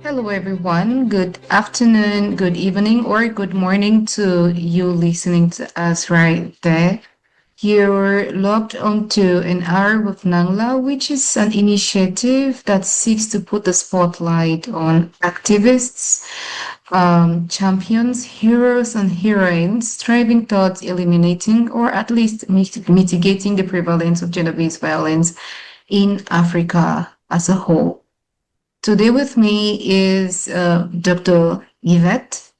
Hello, everyone. Good afternoon, good evening, or good morning to you listening to us right there. You're logged onto an hour with Nangla, which is an initiative that seeks to put the spotlight on activists, champions, heroes, and heroines striving towards eliminating or at least mitigating the prevalence of gender based violence in Africa as a whole. Today with me is Dr. Yvette.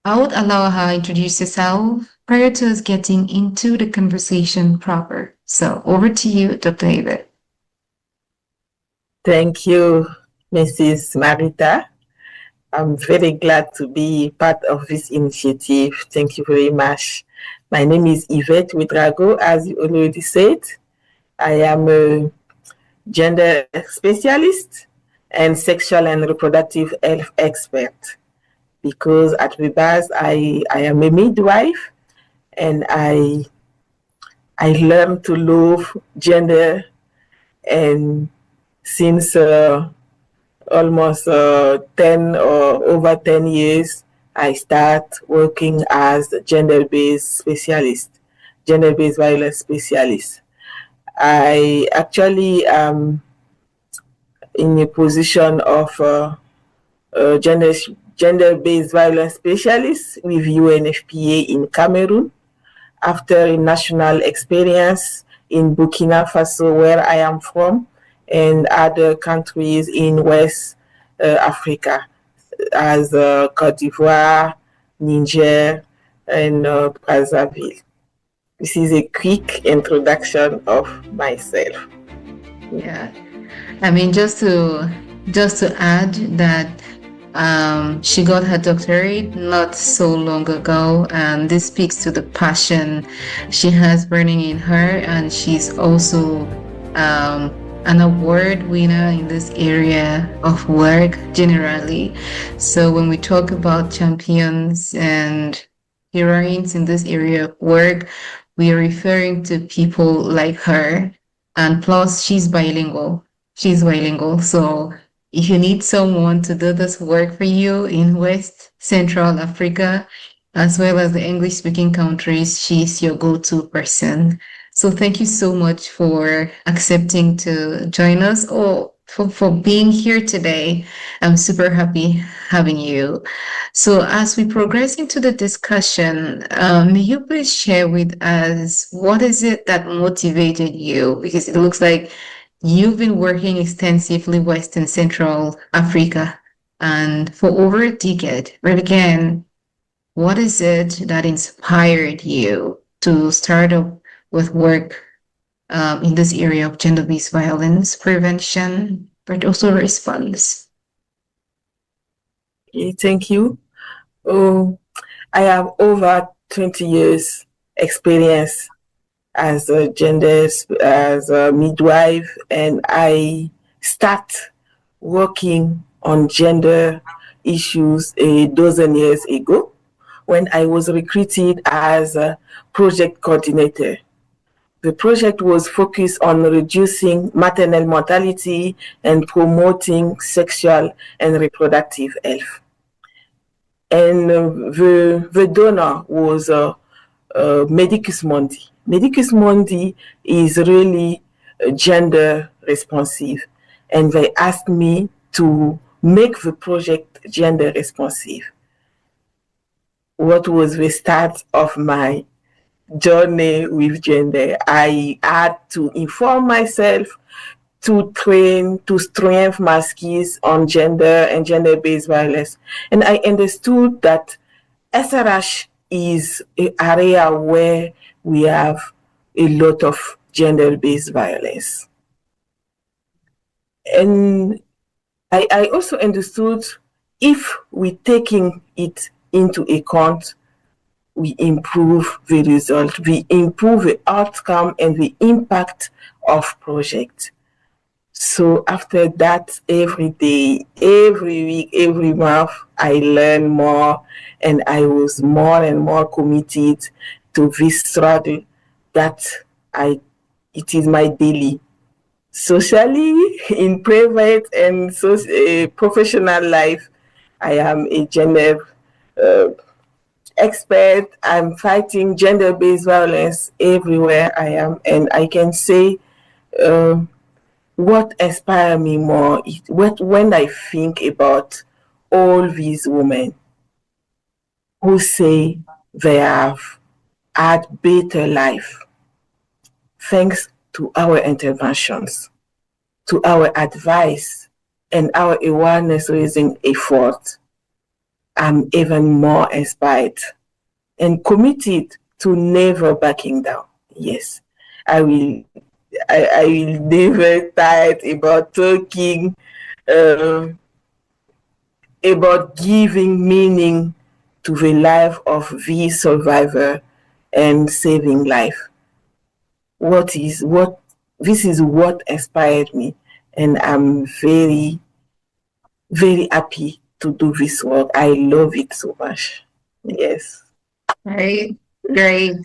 I would allow her to introduce herself prior to us getting into the conversation proper. So over to you, Dr. Yvette. Thank you, Mrs. Marita. I'm very glad to be part of this initiative. Thank you very much. My name is Yvette Ouedraogo, as you already said. I am a gender specialist and sexual and reproductive health expert because at the base I am a midwife and I learned to love gender, and since almost 10 or over 10 years, I start working as a gender-based violence specialist. I actually am in a position of gender-based violence specialist with UNFPA in Cameroon after a national experience in Burkina Faso, where I am from, and other countries in West Africa, as Cote d'Ivoire, Niger, and Brazzaville. This is a quick introduction of myself. Yeah, I mean, just to add that she got her doctorate not so long ago, and this speaks to the passion she has burning in her, and she's also an award winner in this area of work generally. So when we talk about champions and heroines in this area of work, we are referring to people like her. And plus, she's bilingual. She's bilingual. So if you need someone to do this work for you in West Central Africa, as well as the English speaking countries, she's your go-to person. So thank you so much for accepting to join us or for being here today. I'm super happy having you. So as we progress into the discussion, may you please share with us what is it that motivated you? Because it looks like you've been working extensively West and Central Africa and for over a decade. But again, what is it that inspired you to start up with work in this area of gender-based violence prevention, but also response? Okay, thank you. I have over 20 years experience as a midwife, and I start working on gender issues a dozen years ago when I was recruited as a project coordinator. The project was focused on reducing maternal mortality and promoting sexual and reproductive health. And the donor was Medicus Mundi. Medicus Mundi is really gender responsive, and they asked me to make the project gender responsive. What was the start of my journey with gender? I had to inform myself, to train, to strengthen my skills on gender and gender-based violence. And I understood that SRH is an area where we have a lot of gender-based violence. And I also understood if we taking it into account, we improve the result, we improve the outcome and the impact of project. So after that, every day, every week, every month, I learn more, and I was more and more committed to this struggle that it is my daily. Socially, in private and professional life, I am a gender expert. I'm fighting gender-based violence everywhere I am, and I can say what inspires me more is when I think about all these women who say they have had better life thanks to our interventions, to our advice, and our awareness raising effort. I'm even more inspired and committed to never backing down. Yes, I will. I will never tired about talking, uh, about giving meaning to the life of the survivor and saving life. This is what inspired me, and I'm very, very happy to do this work. I love it so much. Yes. Right. Great.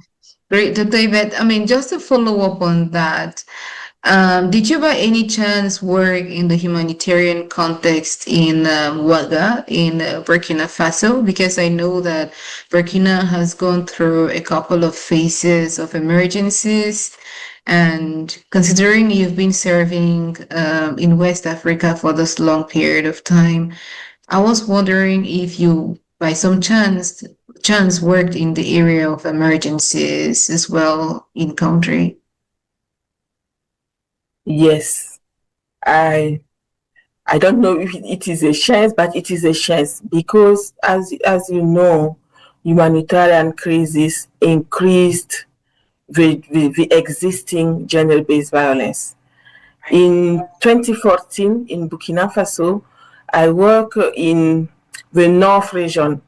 Great, Dr. Yvette. I mean, just to follow up on that, did you by any chance work in the humanitarian context in Ouaga in Burkina Faso? Because I know that Burkina has gone through a couple of phases of emergencies. And considering you've been serving in West Africa for this long period of time, I was wondering if you, by some chance worked in the area of emergencies as well in country. Yes. I I don't know if it is a chance, but it is a chance because, as you know, humanitarian crisis increased the existing gender-based violence. In 2014, in Burkina Faso, I work in the North region.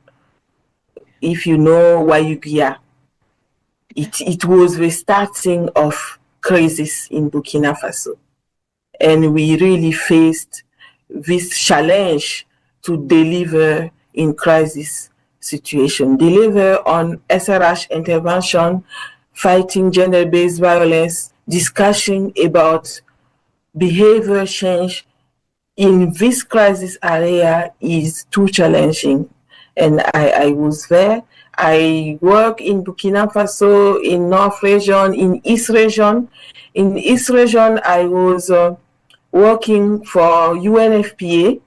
If you know Wayugia, it was the starting of crisis in Burkina Faso. And we really faced this challenge to deliver in crisis situation, deliver on SRH intervention, fighting gender-based violence, discussion about behavior change in this crisis area is too challenging. And I was there. I work in Burkina Faso, in North region, in East region. In East region, I was working for UNFPA.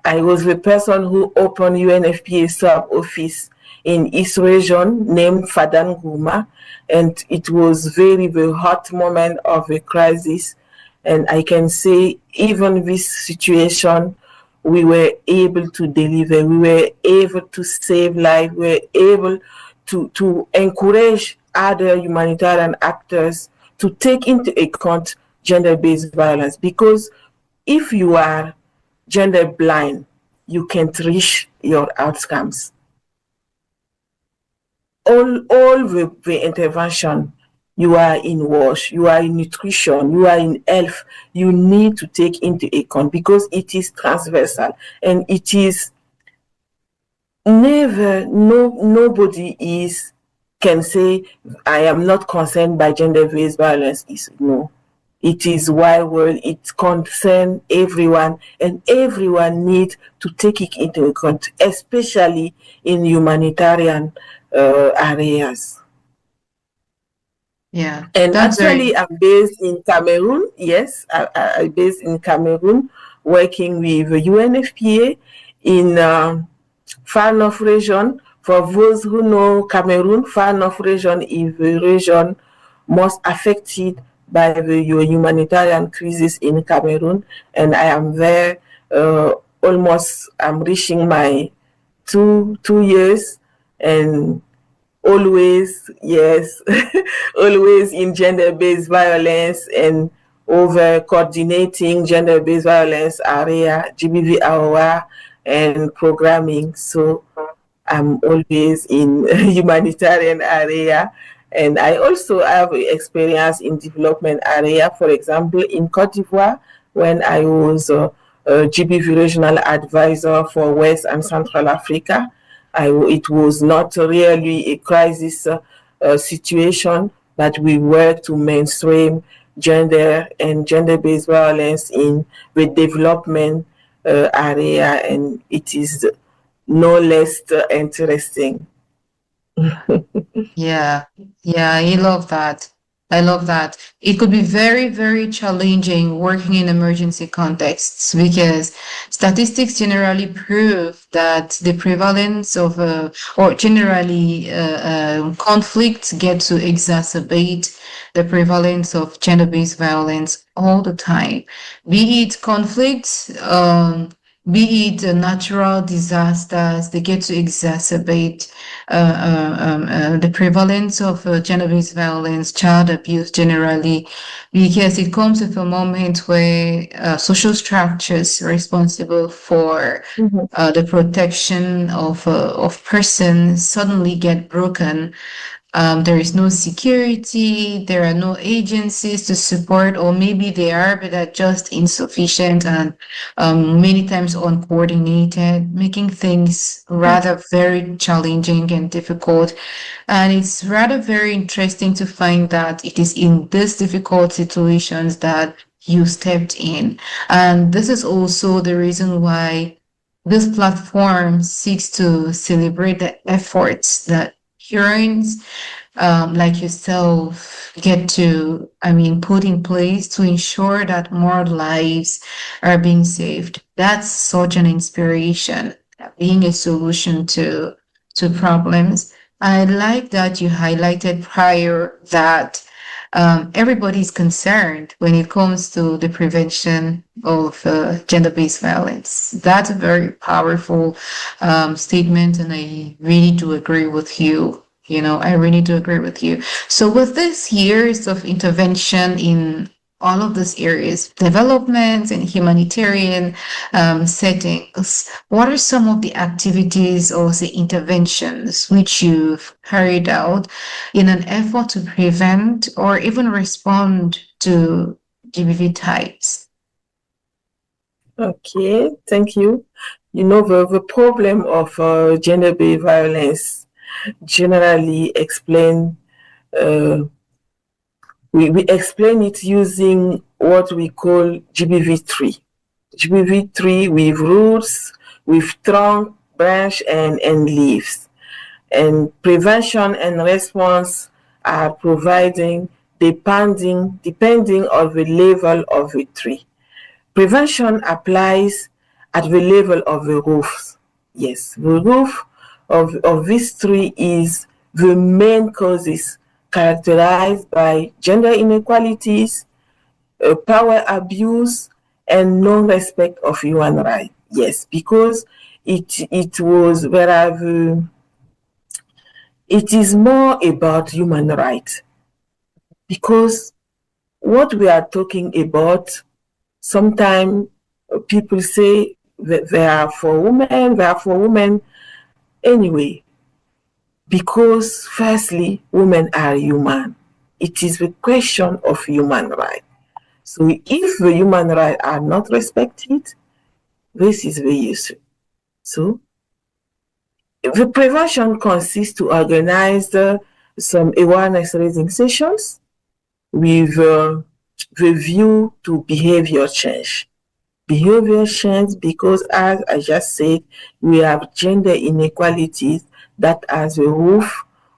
I was the person who opened UNFPA sub office in East region named Fadan Gouma, and it was very hot moment of a crisis. And I can say even this situation, we were able to deliver, we were able to save life, we were able to encourage other humanitarian actors to take into account gender-based violence, because if you are gender blind, you can't reach your outcomes. All the intervention, you are in wash, you are in nutrition, you are in health, you need to take into account because it is transversal and it is nobody can say I am not concerned by gender-based violence. Is no. It is wide world, it concerns everyone, and everyone needs to take it into account, especially in humanitarian areas. Yeah, And that's very actually, I'm based in Cameroon. Yes, I'm based in Cameroon, working with UNFPA in Far North region. For those who know Cameroon, Far North region is the region most affected by the humanitarian crisis in Cameroon, and I am there almost. I'm reaching my two years, and always, yes, always in gender-based violence and over coordinating gender-based violence area, GBV hour and programming. So I'm always in humanitarian area. And I also have experience in development area. For example, in Cote d'Ivoire, when I was a GBV regional advisor for West and Central Africa, it was not really a crisis situation, but we worked to mainstream gender and gender-based violence in the development area, and it is no less interesting. Yeah, yeah, I love that. I love that. It could be very, very challenging working in emergency contexts because statistics generally prove that the prevalence of, or generally, conflicts get to exacerbate the prevalence of gender-based violence all the time. Be it conflicts, be it natural disasters, they get to exacerbate the prevalence of gender-based violence, child abuse generally, because it comes with a moment where social structures responsible for the protection of persons suddenly get broken. There is no security, there are no agencies to support, or maybe they are, but they're just insufficient and many times uncoordinated, making things rather very challenging and difficult. And it's rather very interesting to find that it is in these difficult situations that you stepped in. And this is also the reason why this platform seeks to celebrate the efforts that heroines like yourself get to, put in place to ensure that more lives are being saved. That's such an inspiration, being a solution to problems. I like that you highlighted prior that everybody's concerned when it comes to the prevention of gender-based violence. That's a very powerful statement, and I really do agree with you. I really do agree with you. So, with these years of intervention in all of these areas, development and humanitarian settings, what are some of the activities or the interventions which you've carried out in an effort to prevent or even respond to GBV types? Okay, thank you. The problem of gender-based violence generally we explain it using what we call GBV tree. GBV tree with roots, with trunk, branch, and leaves. And prevention and response are providing depending on the level of the tree. Prevention applies at the level of the roof. Yes, the roof of this tree is the main causes characterized by gender inequalities, power abuse, and non-respect of human rights. Yes, because it was where it is more about human rights. Because what we are talking about, sometimes people say that they are for women anyway, because firstly, women are human. It is the question of human rights. So if the human rights are not respected, this is the issue. So the prevention consists to organize some awareness raising sessions with the view to behavior change. Behavior change because, as I just said, we have gender inequalities that are the root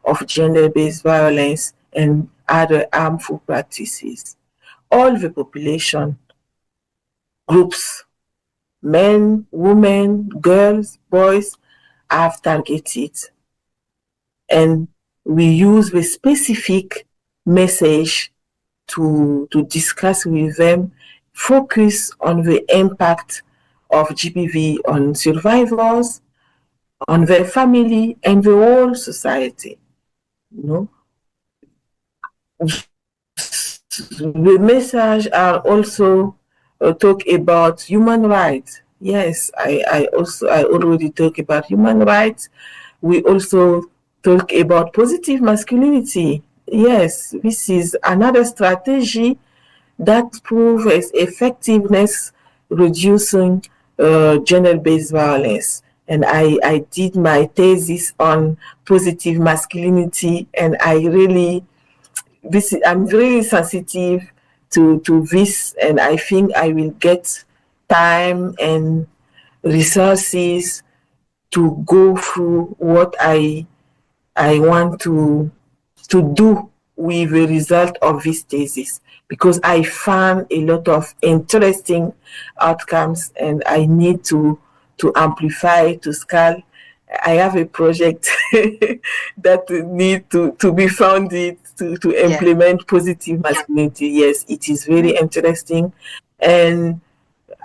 of gender-based violence and other harmful practices. All the population groups, men, women, girls, boys, are targeted. And we use the specific message to discuss with them, focus on the impact of GBV on survivors, on their family, and the whole society. The message are also talk about human rights. Yes, I already talk about human rights. We also talk about positive masculinity. Yes, this is another strategy that proves its effectiveness reducing gender-based violence. And I did my thesis on positive masculinity, and I'm really sensitive to this, and I think I will get time and resources to go through what I want to do with the result of this thesis, because I found a lot of interesting outcomes and I need to amplify, to scale. I have a project that need to be founded to Yeah. implement positive masculinity. Yes, it is very interesting. And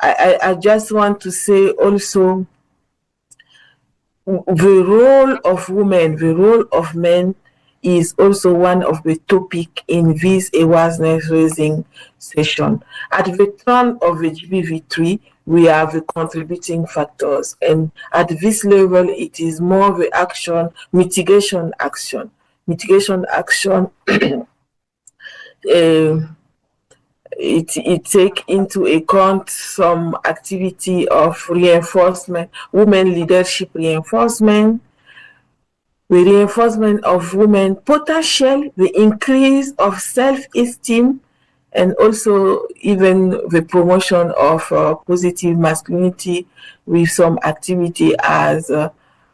I just want to say also, the role of women, the role of men is also one of the topic in this awareness raising session. At the turn of the GBV3, we have the contributing factors, and at this level, it is more the action, mitigation action. uh, it take into account some activity of reinforcement, women leadership reinforcement, the reinforcement of women potential, the increase of self-esteem, and also even the promotion of positive masculinity with some activity as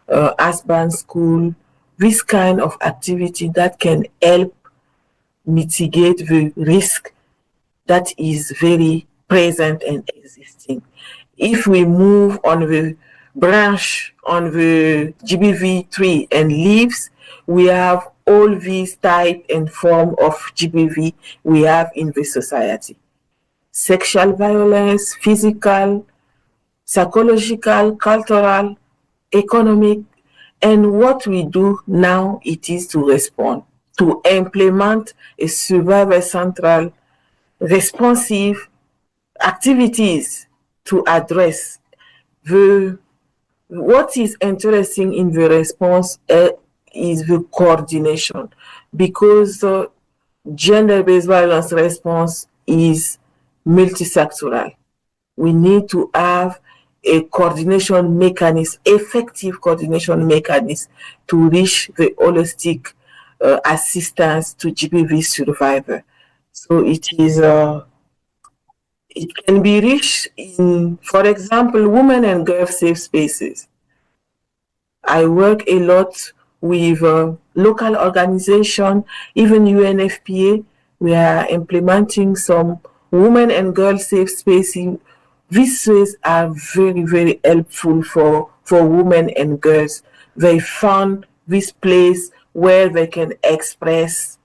husband school, this kind of activity that can help mitigate the risk that is very present and existing. If we move on the branch on the GBV3 and leaves, we have all these type and form of GBV we have in the society. Sexual violence, physical, psychological, cultural, economic, and what we do now, it is to respond, to implement a survivor central responsive activities to address the what is interesting in the response is the coordination, because gender-based violence response is multisectoral. We need to have a coordination mechanism, effective coordination mechanism to reach the holistic assistance to GBV survivor. So it can be reached in, for example, women and girls safe spaces. I work a lot with local organization, even UNFPA. We are implementing some women and girls safe spaces. These spaces are very, very helpful for women and girls. They found this place where they can express,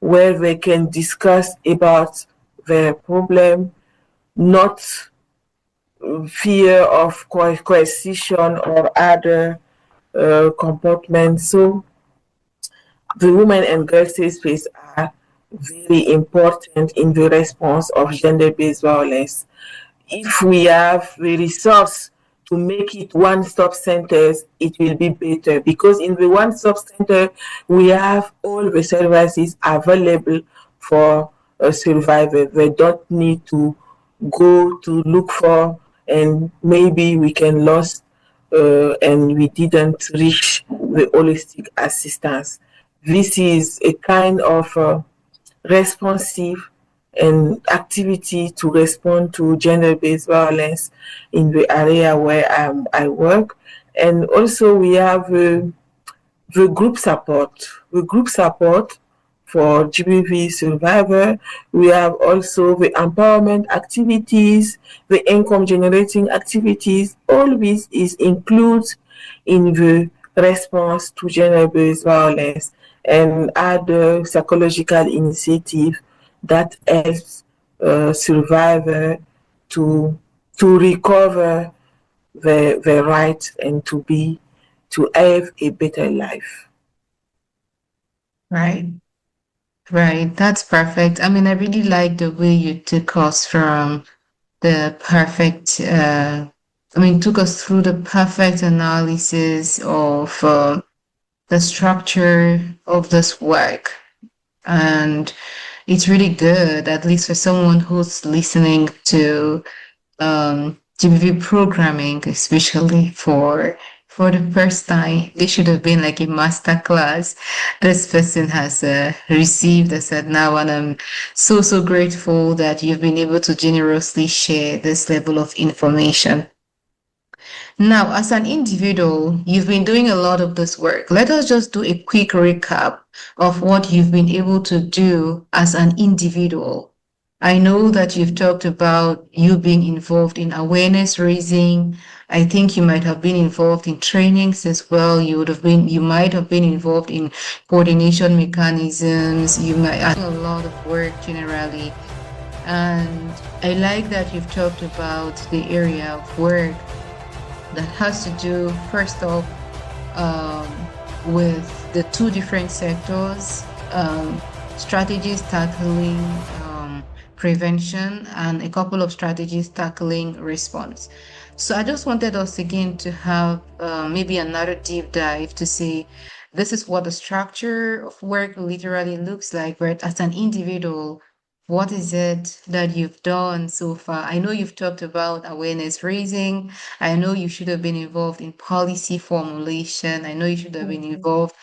where they can discuss about their problem, not fear of coercion or other comportments. So the women and girls safe space are very important in the response of gender-based violence. If we have the resource to make it one-stop centers, it will be better, because in the one-stop center, we have all the services available for a survivor. They don't need to go to look for, and maybe we can lose and we didn't reach the holistic assistance. This is a kind of responsive and activity to respond to gender-based violence in the area where I work. And also we have the group support. The group support for GBV survivor. We have also the empowerment activities, the income generating activities. All this is included in the response to gender-based violence and other psychological initiative that helps survivor to recover their rights and to have a better life. Right. Right. That's perfect. I mean, I really like the way you took us from the perfect, took us through the perfect analysis of the structure of this work. And it's really good, at least for someone who's listening to GBV programming, especially for the first time. This should have been like a master class this person has received. I said now, and I'm so grateful that you've been able to generously share this level of information. Now, as an individual, you've been doing a lot of this work. Let us just do a quick recap of what you've been able to do as an individual. I know that you've talked about you being involved in awareness raising. I think you might have been involved in trainings as well. You might have been involved in coordination mechanisms. You might have done a lot of work generally. And I like that you've talked about the area of work that has to do, first off, with the two different sectors, strategies tackling prevention and a couple of strategies tackling response. So I just wanted us again to have maybe another deep dive to see this is what the structure of work literally looks like, right? As an individual, what is it that you've done so far? I know you've talked about awareness raising. I know you should have been involved in policy formulation. I know you should have been involved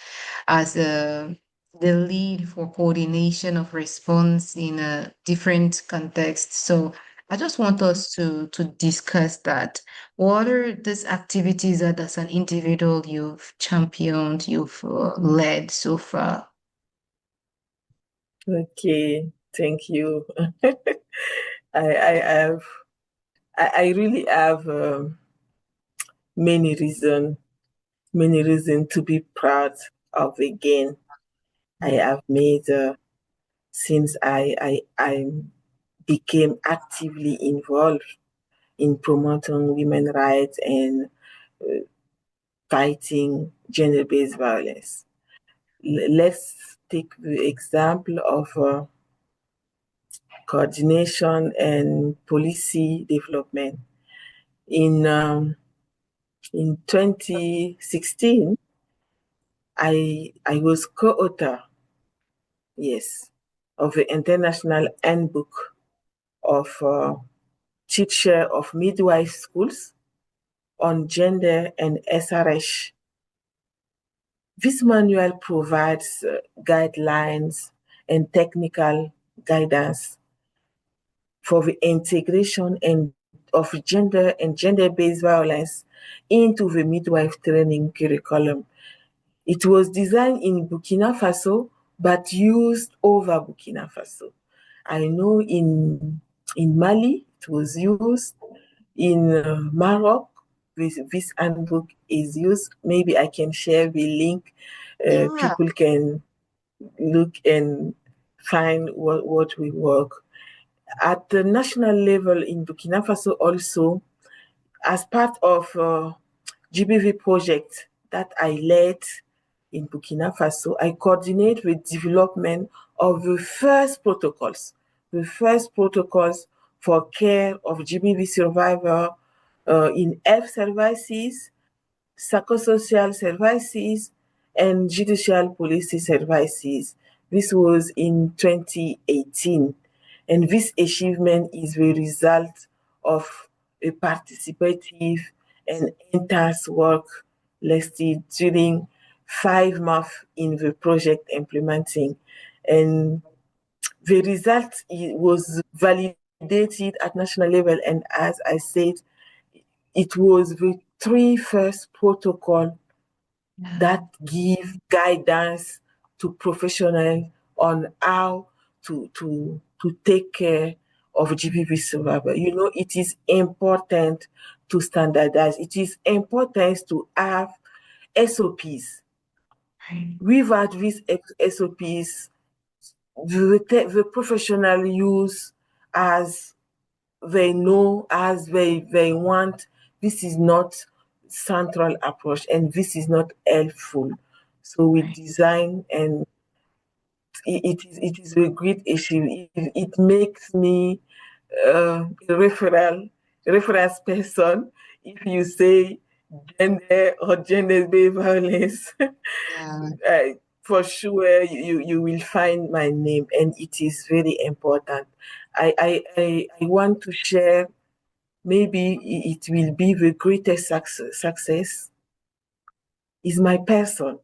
as the lead for coordination of response in a different context. So I just want us to discuss that. What are these activities that as an individual you've championed, you've led so far? Okay, thank you. I have I really have many reason to be proud of again. I have made since I became actively involved in promoting women's rights and fighting gender-based violence. Let's take the example of coordination and policy development. In 2016, I was co-author, yes, of the International Handbook of Teacher of Midwife Schools on Gender and SRH. This manual provides guidelines and technical guidance for the integration of gender and gender-based violence into the midwife training curriculum. It was designed in Burkina Faso, but used over Burkina Faso. I know in Mali, it was used. In Morocco, this handbook is used. Maybe I can share the link. Yeah. People can look and find what we work. At the national level in Burkina Faso also, as part of GBV project that I led in Burkina Faso, I coordinate the development of the first protocols for care of GBV survivor in health services, psychosocial services, and judicial policy services. This was in 2018. And this achievement is the result of a participative and intense work lasted during 5 months in the project implementing. And the result was validated at national level. And as I said, it was the three first protocol that give guidance to professionals on how to take care of GBV survivor. You know, it is important to standardize. It is important to have SOPs. Right. Without these SOPs, the professional use as they know, as they want. This is not central approach, and this is not helpful. So we Right. design, and it is a great issue. It makes me a reference person if you say gender or gender-based violence. Yeah. For sure, you will find my name, and it is very important. I want to share. Maybe it will be the greatest success is my person.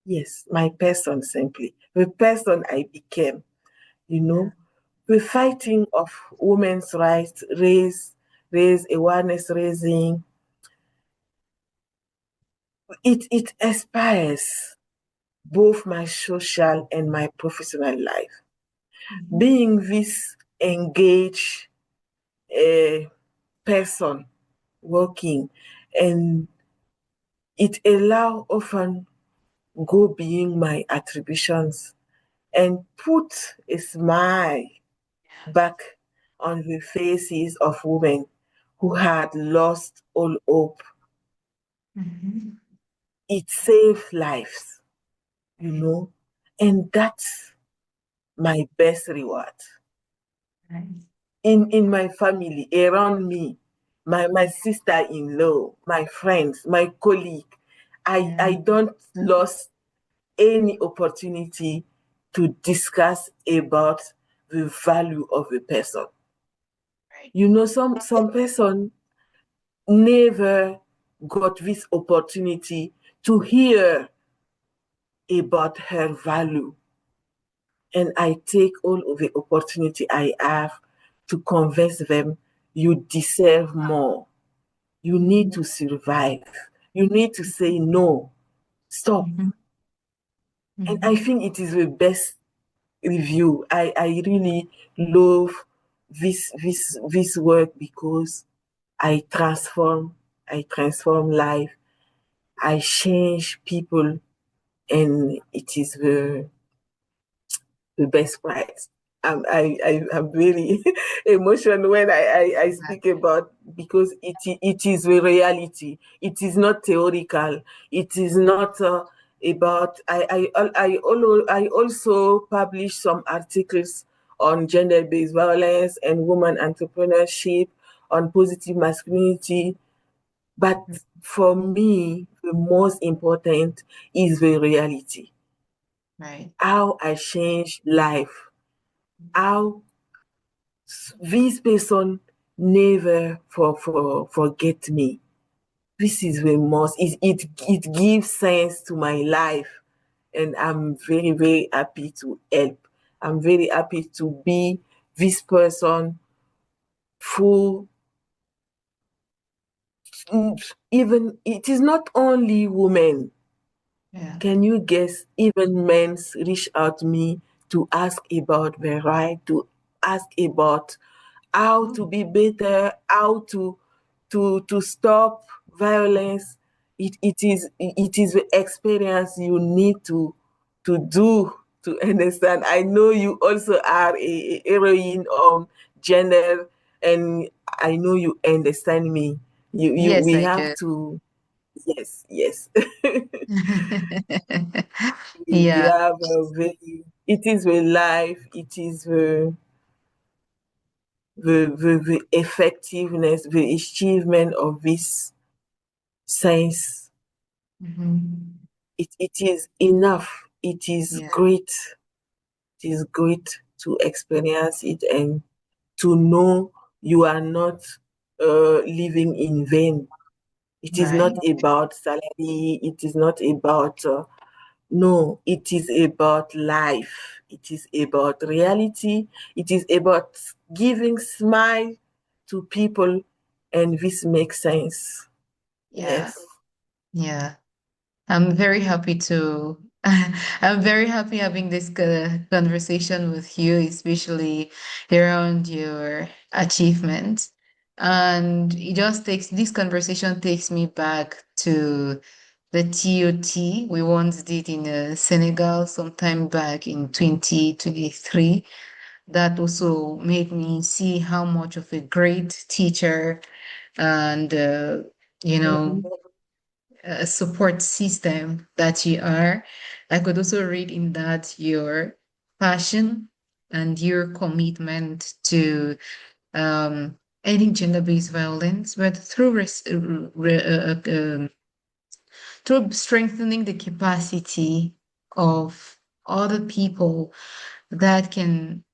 Yes, my person simply. The person I became, you know, the fighting of women's rights, raise awareness raising, it inspires both my social and my professional life. Mhm. Being this engaged uh, person working, and it allow often go beyond my attributions and put a smile back on the faces of women who had lost all hope. Mhm. It saved lives, Right. and that's my best reward. Right. In my family, around me, my sister-in-law, my friends, my colleague, Yeah. I don't lose any opportunity to discuss about the value of a person. Right. Some person never got this opportunity to hear about her value. And I take all of the opportunity I have to convince them you deserve more. You need Mhm. to survive. You need to say no, stop. Mhm. And I Mhm. think it is the best review. I really love this work because I transform life, I change people, and it is the best prize. I'm really emotional when I speak about, because it is the reality. It is not theoretical. It is not about. I also publish some articles on gender-based violence and woman entrepreneurship, on positive masculinity. But for me, the most important is the reality. Right. How I change life, how this person never forget me. This is the most, it gives sense to my life, and I'm very, very happy to help. I'm very happy to be this person who, even it is not only women. Yeah. Can you guess? Even men reach out to me to ask about the right, to ask about how Oh. to be better, how to stop violence. It is the experience you need to do to understand. I know you also are a heroine on gender, and I know you understand me. You Yes, we I have do. to. Yes, yes. We Yeah. have a very, it is the life, it is the effectiveness, the achievement of this science. Mhm. It is enough. Yeah. It is great to experience it and to know you are not living in vain. It is Right. not about salary. It is not about no, it is about life. It is about reality. It is about giving smile to people, and this makes sense. Yeah. Yes. Yeah. I'm very happy to I'm very happy having this conversation with you, especially around your achievements. And it just takes this conversation takes me back to the TOT we once did in Senegal sometime back in 2023. That also made me see how much of a great teacher and you know Mhm. support system that you are. I could also read in that your passion and your commitment to ending gender-based violence, but through strengthening the capacity of other people that can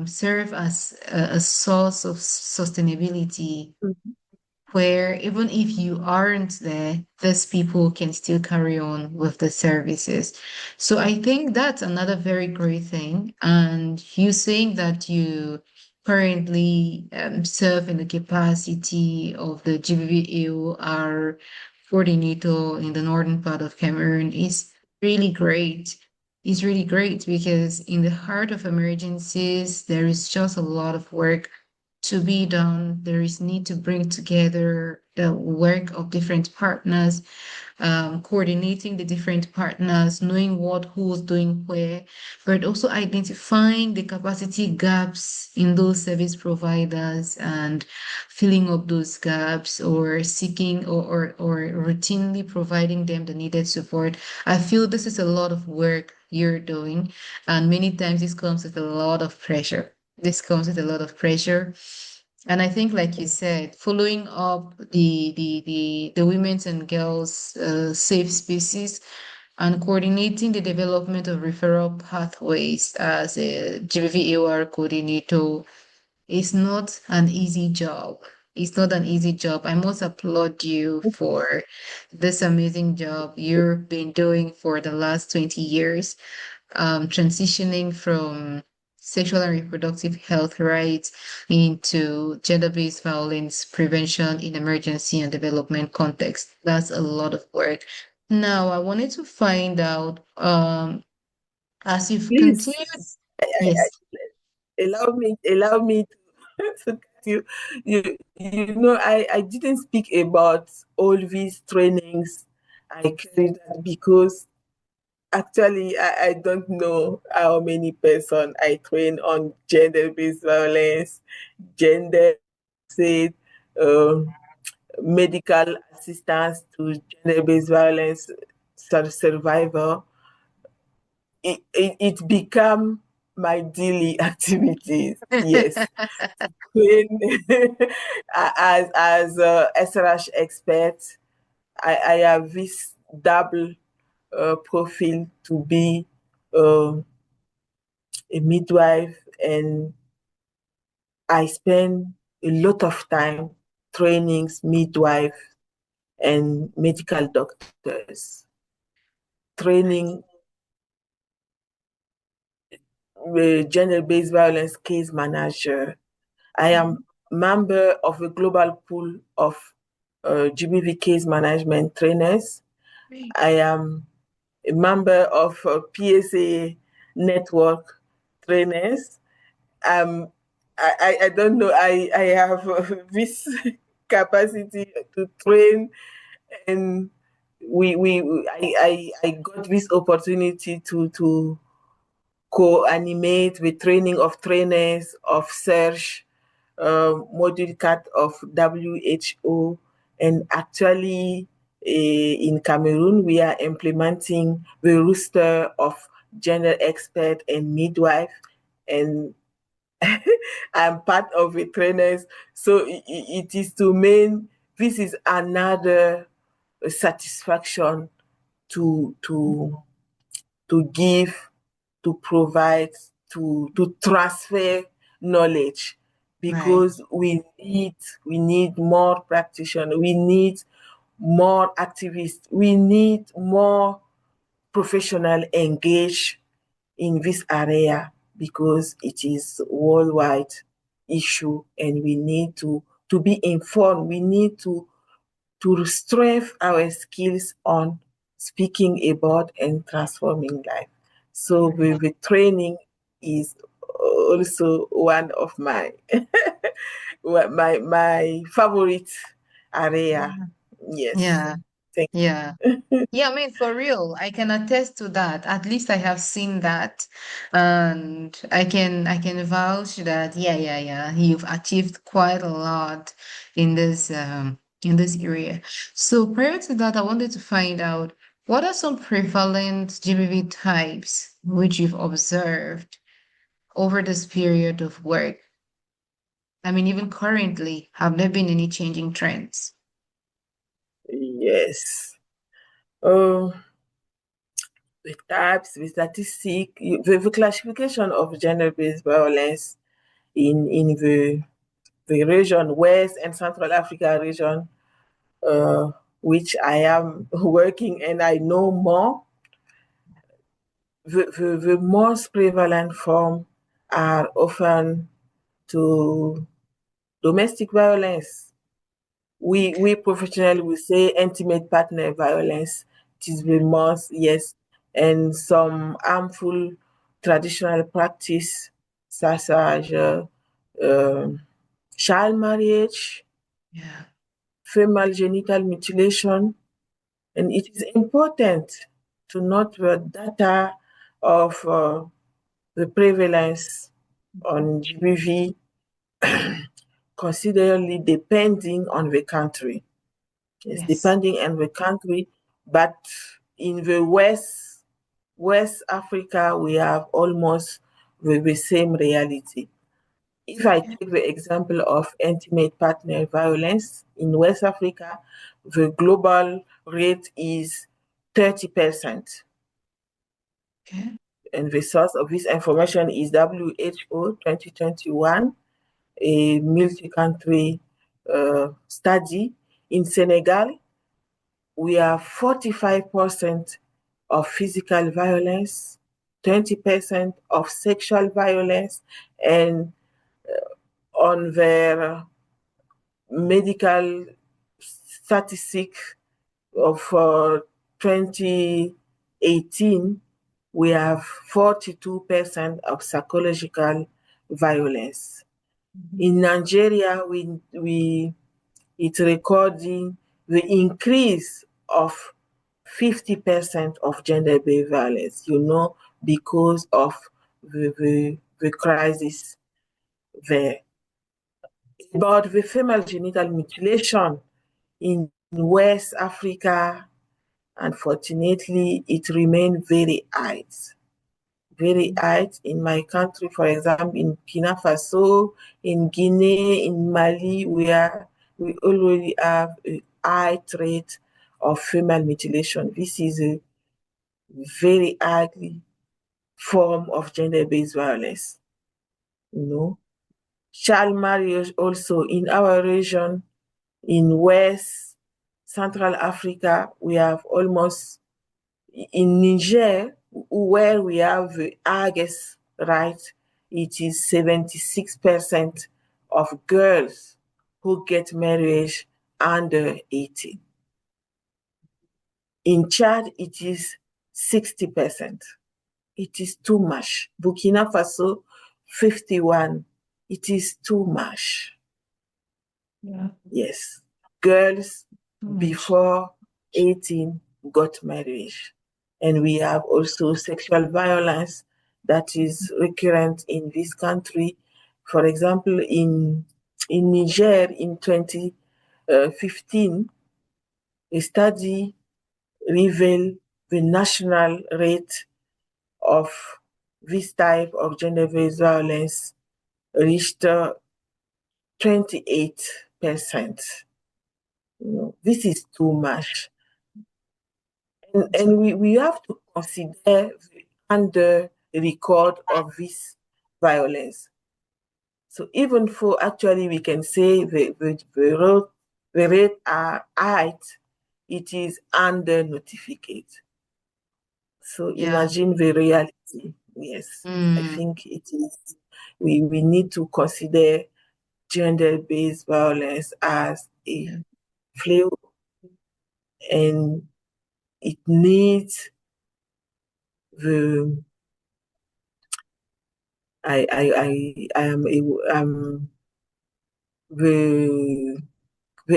serve as a source of sustainability where even if you aren't there, these people can still carry on with the services. So I think that's another very great thing. And you saying that you currently serve in the capacity of the GBVAOR coordinator in the northern part of Cameroon is really great. It's really great because in the heart of emergencies, there is just a lot of work to be done. There is need to bring together the work of different partners, coordinating the different partners, knowing what who's doing where, but also identifying the capacity gaps in those service providers and filling up those gaps or seeking or routinely providing them the needed support. I feel this is a lot of work you're doing, and many times this comes with a lot of pressure. This comes with a lot of pressure. And I think, like you said, following up the women's and girls safe spaces and coordinating the development of referral pathways as a GBV coordinator is not an easy job. It's not an easy job. I must applaud you for this amazing job you've been doing for the last 20 years, transitioning from sexual and reproductive health rights into gender-based violence prevention in emergency and development context. That's a lot of work. Now, I wanted to find out, as you've Please, continued, yes. allow me to cut you. You know, I didn't speak about all these trainings I carried out because actually I don't know how many person I train on gender-based violence, gender said, medical assistance to gender-based violence survivor. It become my daily activities. Yes, train as a SRH expert. I have this double profile to be a midwife, and I spend a lot of time trainings midwife and medical doctors, training gender-based violence case manager. I am member of a global pool of GBV case management trainers. I am a member of PSA network trainers. Um, I don't know. I have this capacity to train, and I got this opportunity to co-animate with training of trainers of search module cat of WHO, and actually in Cameroon we are implementing the roster of gender expert and midwife, and I'm part of the trainers. So it is to mean this is another satisfaction to give, to provide, to transfer knowledge, Right. because we need more practitioners, we need more activists, we need more professional engaged in this area, because it is worldwide issue, and we need to be informed. We need to strengthen our skills on speaking about and transforming life. So the training is also one of my my favorite area. Yeah. Yes. Yeah. Thank Yeah. Yeah, I mean, for real, I can attest to that. At least I have seen that. And I can vouch that yeah, you've achieved quite a lot in this area. So prior to that, I wanted to find out what are some prevalent GBV types which you've observed over this period of work? I mean, even currently, have there been any changing trends? Yes. Oh, the types, the statistic, the classification of gender-based violence in the region, West and Central Africa region, uh, which I am working and I know more. The most prevalent form are often to domestic violence, we professionally will say intimate partner violence. It is the most, yes, and some harmful traditional practice such as um child marriage, Yeah. female genital mutilation, and it is important to note the data of the prevalence on GBV considerably depending on the country. It's Yes. depending on the country, but in the West Africa, we have almost the same reality. If I Yeah. take the example of intimate partner violence in West Africa, the global rate is 30%. Okay. And the source of this information is WHO 2021, a multi-country study. In Senegal, we have 45% of physical violence, 20% of sexual violence, and on their medical statistic of 2018, we have 42% of psychological violence. Mhm. In Nigeria, it's recording the increase of 50% of gender-based violence, because of the crisis there. About the female genital mutilation in West Africa, unfortunately, it remains very high. Very high in my country, for example, in Burkina Faso, in Guinea, in Mali, we already have a high rate of female mutilation. This is a very ugly form of gender-based violence. You know, child marriage also in our region, in West Central Africa, we have almost in Niger, where we have the highest right, it is 76% of girls who get married under 18. In Chad, it is 60%. It is too much. Burkina Faso, 51. It is too much. Yeah. Yes. Girls Too much. before 18 got married. And we have also sexual violence that is recurrent in this country. For example, in Niger in 2015, a study revealed the national rate of this type of gender-based violence reached 28%. This is too much. And we have to consider the under record of this violence. So even for actually we can say the rate are high, it is under notified. So Yeah. imagine the reality. Yes, I Mm. think it is. We need to consider gender-based violence as a Yeah. flaw, and it needs the I am the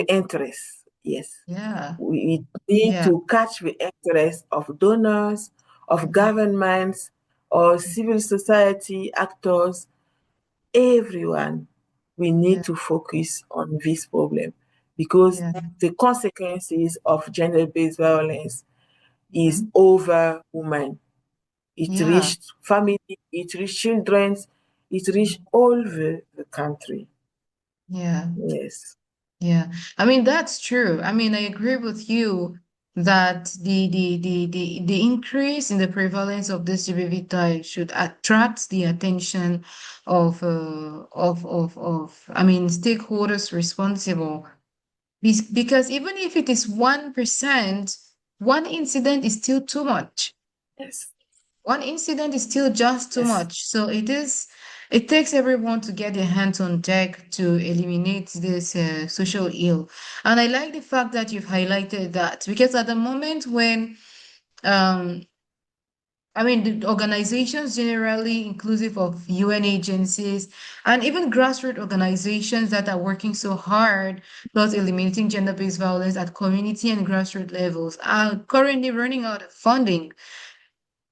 interest. Yes, Yeah. we need Yeah. to catch the interest of donors, of Mhm. governments, or civil society actors, everyone. We need Yeah. to focus on this problem because Yeah. the consequences of gender-based violence is Mhm. over women. It Yeah. reached family, it reached children, it reached all the country. Yeah. Yes. Yeah, I mean that's true. I mean, I agree with you that the increase in the prevalence of this GBV type should attract the attention of I mean stakeholders responsible. Because even if it is 1%, one incident is still too much. Yes. One incident is still just too Yes. much. So it takes everyone to get their hands on deck to eliminate this social ill. And I like the fact that you've highlighted that because at the moment when um, I mean, the organizations generally inclusive of UN agencies and even grassroots organizations that are working so hard towards eliminating gender-based violence at community and grassroots levels are currently running out of funding.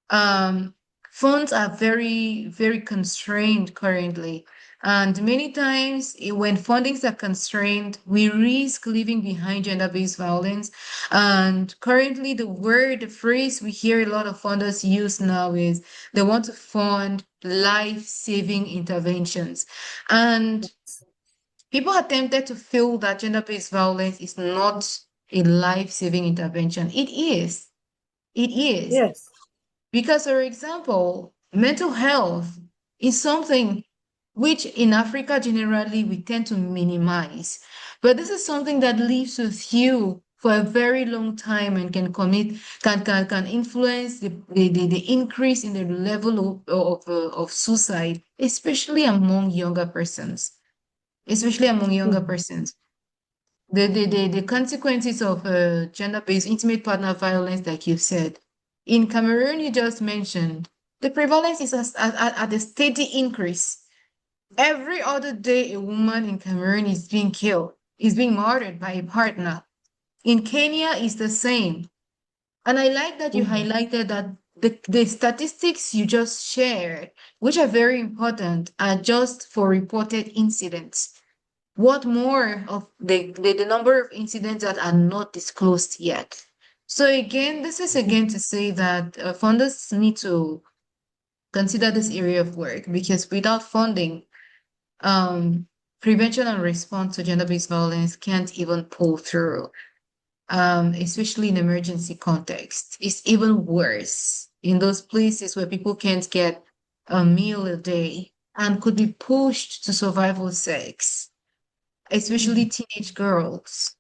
um, Funds are very, very constrained currently. And many times, when fundings are constrained, we risk leaving behind gender-based violence. And currently, the phrase we hear a lot of funders use now is they want to fund life-saving interventions. And people are tempted to feel that gender-based violence is not a life-saving intervention. It is. It is. Yes. Because, for example, mental health is something which in Africa generally we tend to minimize. But this is something that lives with you for a very long time and can influence the increase in the level of suicide, especially among younger persons. Especially among younger Mhm. persons. The consequences of gender-based intimate partner violence, like you said. In Cameroon, you just mentioned, the prevalence is at a steady increase. Every other day, a woman in Cameroon is being killed, is being murdered by a partner. In Kenya, it's the same. And I like that you Mhm. highlighted that the statistics you just shared, which are very important, are just for reported incidents. What more of the number of incidents that are not disclosed yet? So again, this is again to say that funders need to consider this area of work because without funding, um, prevention and response to gender-based violence can't even pull through. Especially in emergency context, it's even worse in those places where people can't get a meal a day and could be pushed to survival sex, especially Mhm. teenage girls,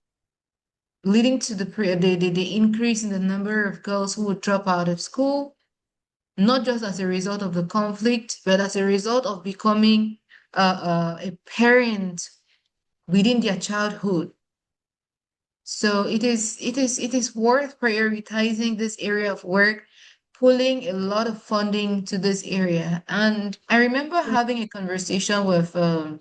leading to the increase in the number of girls who would drop out of school, not just as a result of the conflict, but as a result of becoming a parent within their childhood. So it is worth prioritizing this area of work, pulling a lot of funding to this area. And I remember having a conversation with a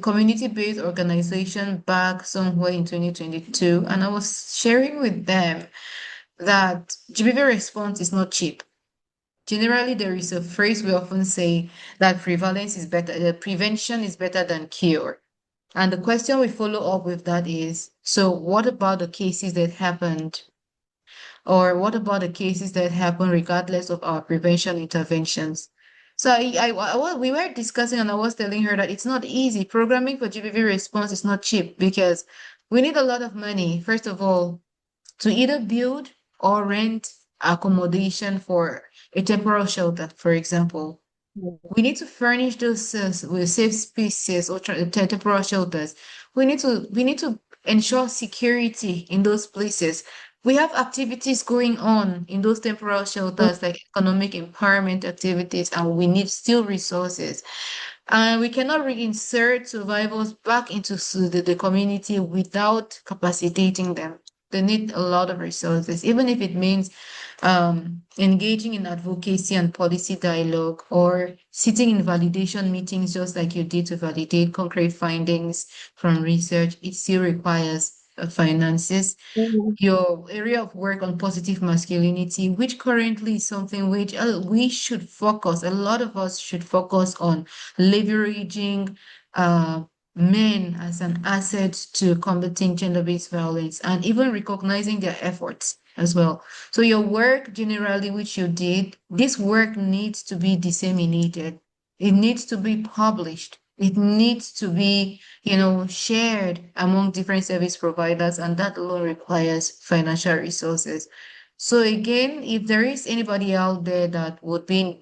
community-based organization back somewhere in 2022, and I was sharing with them that GBV response is not cheap. Generally, there is a phrase we often say that prevention is better than cure. And the question we follow up with that is, so what about the cases that happened or what about the cases that happen regardless of our prevention interventions? So we were discussing and I was telling her that it's not easy. Programming for GBV response is not cheap because we need a lot of money, first of all, to either build or rent accommodation for a temporal shelter, for example. We need to furnish those with safe spaces or temporal shelters. We need to ensure security in those places. We have activities going on in those temporal shelters, like economic empowerment activities, and we need still resources. And we cannot reinsert survivors back into the community without capacitating them. They need a lot of resources, even if it means engaging in advocacy and policy dialogue or sitting in validation meetings, just like you did to validate concrete findings from research. It still requires finances. Mhm. Your area of work on positive masculinity, which currently is something which we should focus, a lot of us should focus on leveraging uh, men as an asset to combating gender-based violence and even recognizing their efforts as well. So your work generally, which you did, this work needs to be disseminated. It needs to be published. It needs to be shared among different service providers, and that alone requires financial resources. So again, if there is anybody out there that would be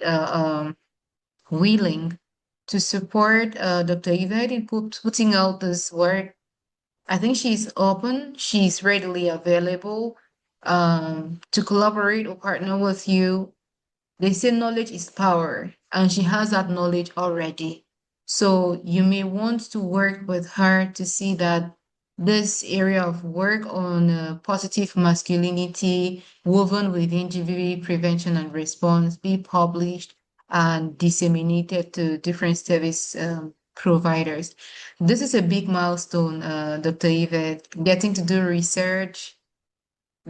willing to support Dr. Yvette in putting out this work, I think she's open, she's readily available to collaborate or partner with you They say knowledge is power, and she has that knowledge already. So you may want to work with her to see that this area of work on positive masculinity woven within GBV prevention and response be published and disseminated to different service providers. This is a big milestone, Dr. Yvette, getting to do research.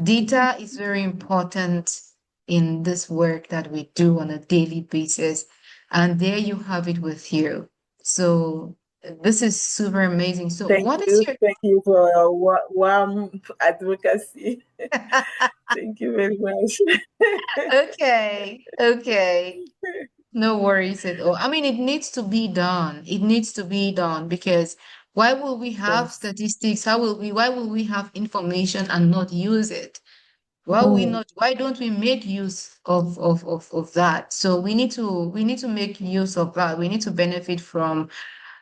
Data is very important in this work that we do on a daily basis. And there you have it with you. So this is super amazing. So Thank what is you. your Thank you for your warm advocacy. Thank you very much. okay, okay. No worries at all. I mean, it needs to be done. It needs to be done because why will we have Yes. statistics? Why will we have information and not use it? Mm, Why don't we make use of that? So we need to make use of that. We need to benefit from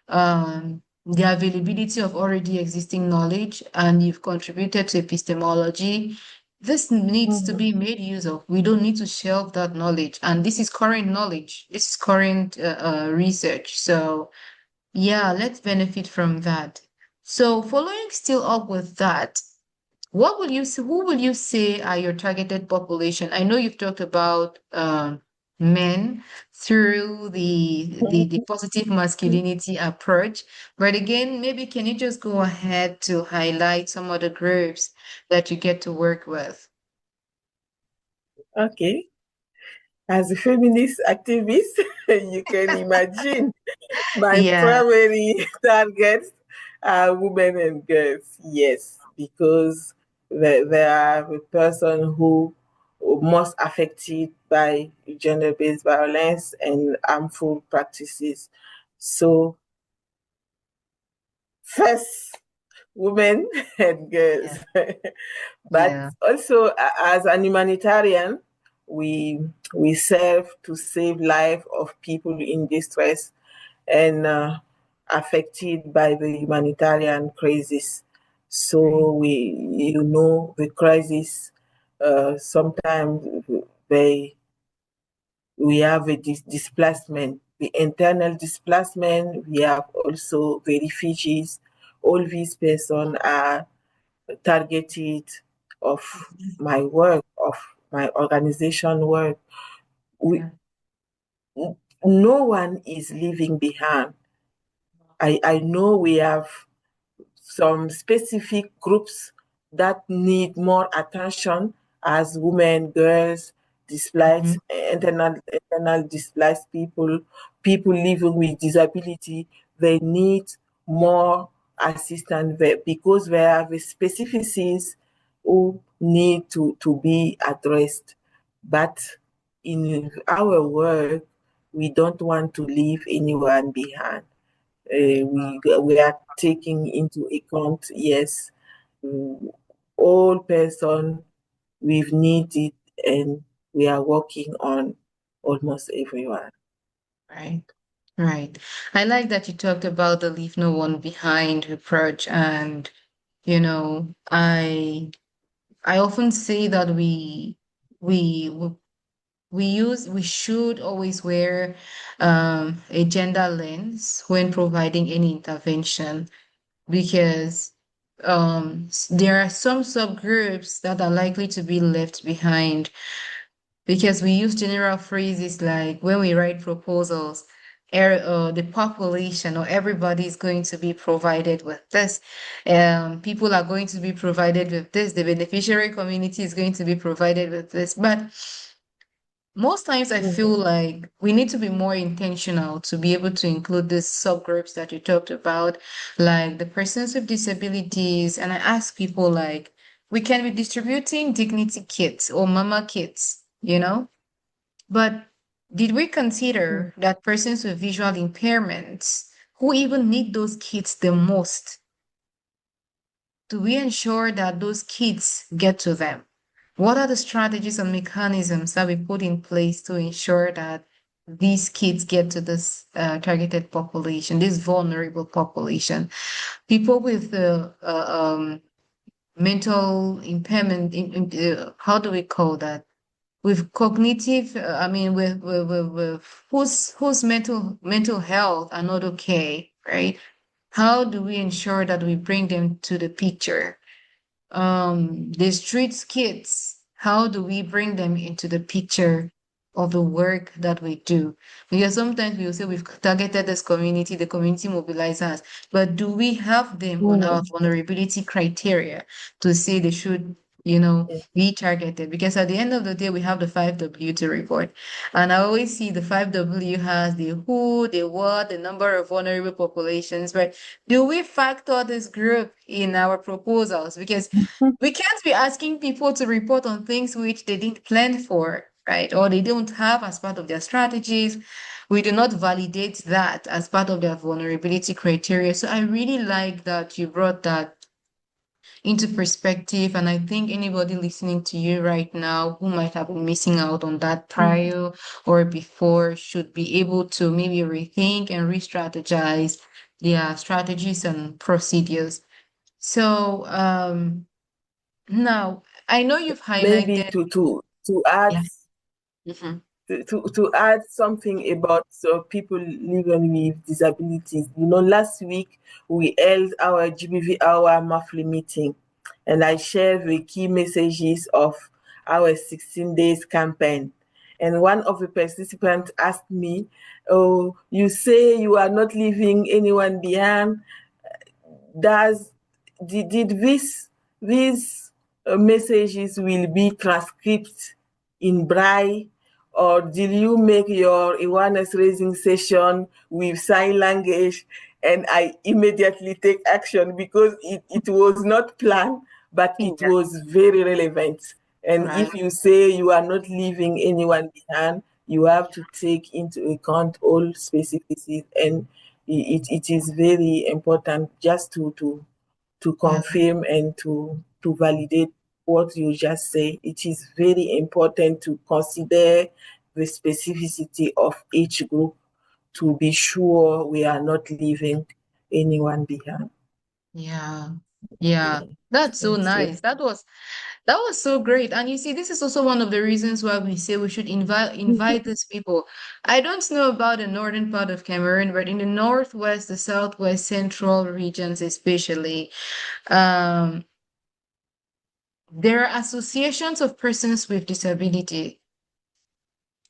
the availability of already existing knowledge, and you've contributed to epistemology. This needs to mm. be made use of. We don't need to shelve that knowledge. And this is current knowledge. This is current research. So yeah, let's benefit from that. So following still up with that, what will you say, who will you say are your targeted population? I know you've talked about men through the positive masculinity approach, but again, maybe can you just go ahead to highlight some of the groups that you get to work with? Okay. As a feminist activist, you can imagine my Yeah. primary targets are women and girls. Yes, because they are the person who most affected by gender-based violence and harmful practices. So first, women and Yeah. girls. But Yeah. also as an humanitarian, we we serve to save life of people in distress and affected by the humanitarian crisis. Right. So the crisis. Sometimes they we have a displacement, the internal displacement. We have also the refugees. All these persons are targeted of my work, of my organization work. We, Yeah. no one is leaving behind. I know we have some specific groups that need more attention as women, girls, Mhm. internal displaced people, people living with disability. They need more assistance because there are the specificities who need to be addressed. But in our work, we don't want to leave anyone behind. We are taking into account, yes, mm, all person we've needed, and we are working on almost everyone. Right. Right. I like that you talked about the leave no one behind approach. And you know, I often say that we we should always wear a gender lens when providing any intervention, because there are some subgroups that are likely to be left behind, because we use general phrases like when we write proposals, the population or everybody is going to be provided with this. People are going to be provided with this. The beneficiary community is going to be provided with this. But most times I feel Mhm. like we need to be more intentional to be able to include these subgroups that you talked about, like the persons with disabilities. And I ask people like, we can be distributing dignity kits or mama kits, you know? But did we Mm. consider that persons with visual impairments who even need those kits the most, do we ensure that those kids get to them? What are the strategies and mechanisms that we put in place to ensure that these kids get to this targeted population, this vulnerable population? People with mental impairment, how do we call that? with cognitive, with whose mental health are not okay, right? How do we ensure that we bring them to the picture? The street kids, how do we bring them into the picture of the work that we do? Because sometimes we will say we've targeted this community, the community mobilizers, but do we have them on our Mm. vulnerability criteria to say they should, be targeted? Because at the end of the day, we have the 5W to report. And I always see the 5W has the who, the what, the number of vulnerable populations, but do we factor this group in our proposals? Because we can't be asking people to report on things which they didn't plan for, right? Or they don't have as part of their strategies. We do not validate that as part of their vulnerability criteria. So I really like that you brought that into perspective. And I think anybody listening to you right now who might have been missing out on that prior or before should be able to maybe rethink and re-strategize their strategies and procedures. So now I know you've Maybe highlighted, to add yeah. Mhm. to add something about people living with disabilities. Last week we held our GBV hour monthly meeting, and I shared the key messages of our 16 days campaign. And one of the participants asked me, "Oh, you say you are not leaving anyone behind. Does did these messages will be transcribed in braille, or did you make your awareness raising session with sign language?" And I immediately take action because it was not planned, but Yeah, it was very relevant. And right. if you say you are not leaving anyone behind, you have to take into account all specificities, and it is very important just to Yeah, confirm and to validate what you just say. It is very important to consider the specificity of each group to be sure we are not leaving anyone behind. yeah, yeah. Okay. That's so Thank you. nice. That was so great. And you see, this is also one of the reasons why we say we should invite these people. I don't know about the northern part of Cameroon, but in the northwest, the southwest, central regions especially, um, there are associations of persons with disabilities.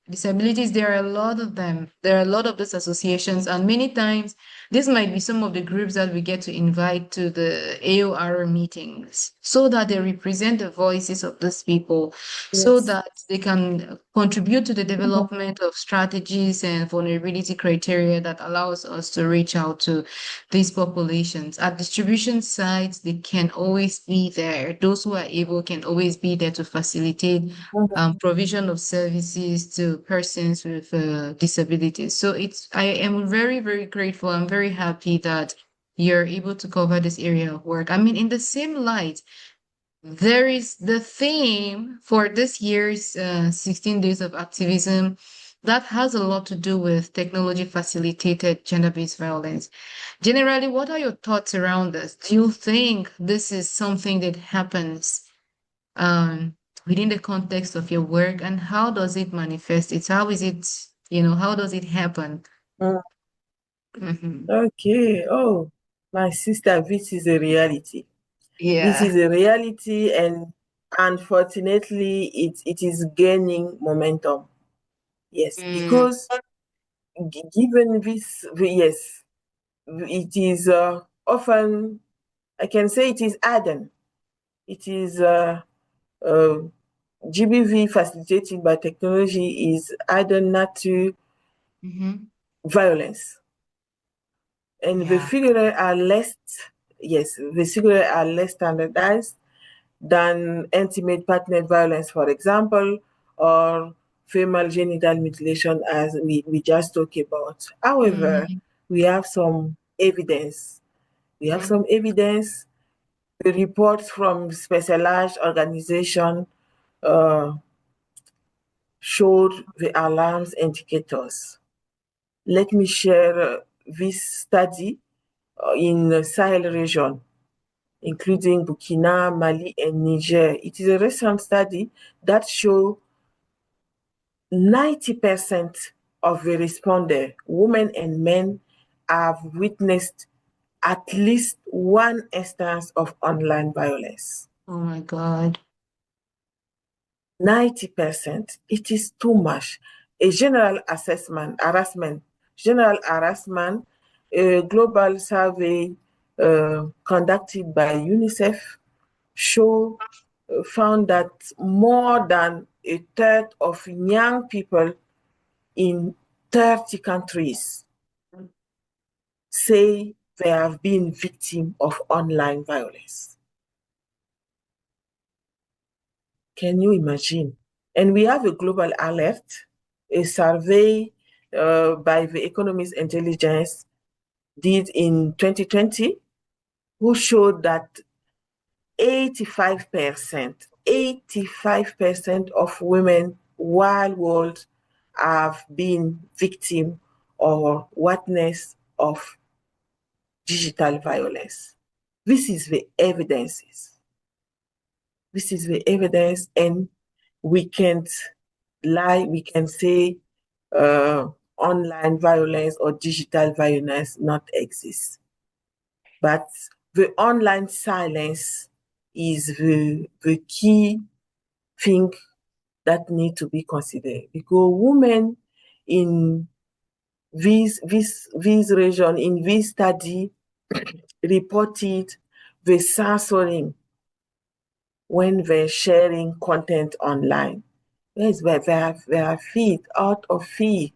There are a lot of them. There are a lot of those associations, and many times this might be some of the groups that we get to invite to the AOR meetings so that they represent the voices of these people, so Yes. that they can contribute to the development of strategies and vulnerability criteria that allows us to reach out to these populations. At distribution sites, they can always be there. Those who are able can always be there to facilitate provision of services to persons with disabilities. So I am very, very grateful. I'm very happy that you're able to cover this area of work. I mean, in the same light, there is the theme for this year's 16 Days of Activism that has a lot to do with technology facilitated gender-based violence. Generally, what are your thoughts around this? Do you think this is something that happens um, within the context of your work, and how does it manifest? How is it, how does it happen? Mm. Hmm. Okay. Oh, my sister, this is a reality. This Yeah. is a reality, and unfortunately, it is gaining momentum. Yes, Mm, because given this, yes, it is often, I can say it is add-on. It is uh, GBV facilitated by technology is add-on not to hmm. violence. And the Yeah. figures are less, yes, the figures are less standardized than intimate partner violence, for example, or female genital mutilation, as we just talked about. However, Mm-hmm. we have some evidence. We have Mm-hmm. some evidence. The reports from specialized organizations uh, showed the alarms indicators. Let me share this study in the Sahel region, including Burkina, Mali, and Niger. It is a recent study that shows 90% of the respondents, women and men, have witnessed at least one instance of online violence. Oh my God. 90%. It is too much. A general harassment, a global survey conducted by UNICEF found that more than a third of young people in 30 countries say they have been victims of online violence. Can you imagine? And we have a global alert, a survey by the Economist Intelligence did in 2020, who showed that 85% of women worldwide have been victim or witness of digital violence. This is the evidences. This is the evidence, and we can't lie. We can say online violence or digital violence not exist. But the online silence is the key thing that need to be considered, because women in this region, in this study, reported the censoring when they're sharing content online. Yes, they are feed out of fear,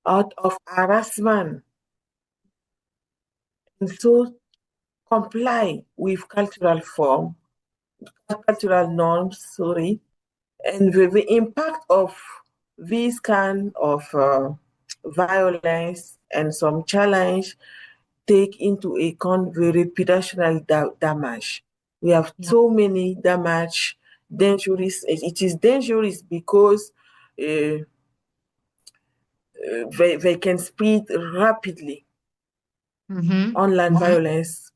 out of harassment. And so comply with cultural norms, and the impact of this kind of violence and some challenge take into account the reputational damage. We have so many damage, dangerous. It is dangerous because they can spread rapidly. Online violence,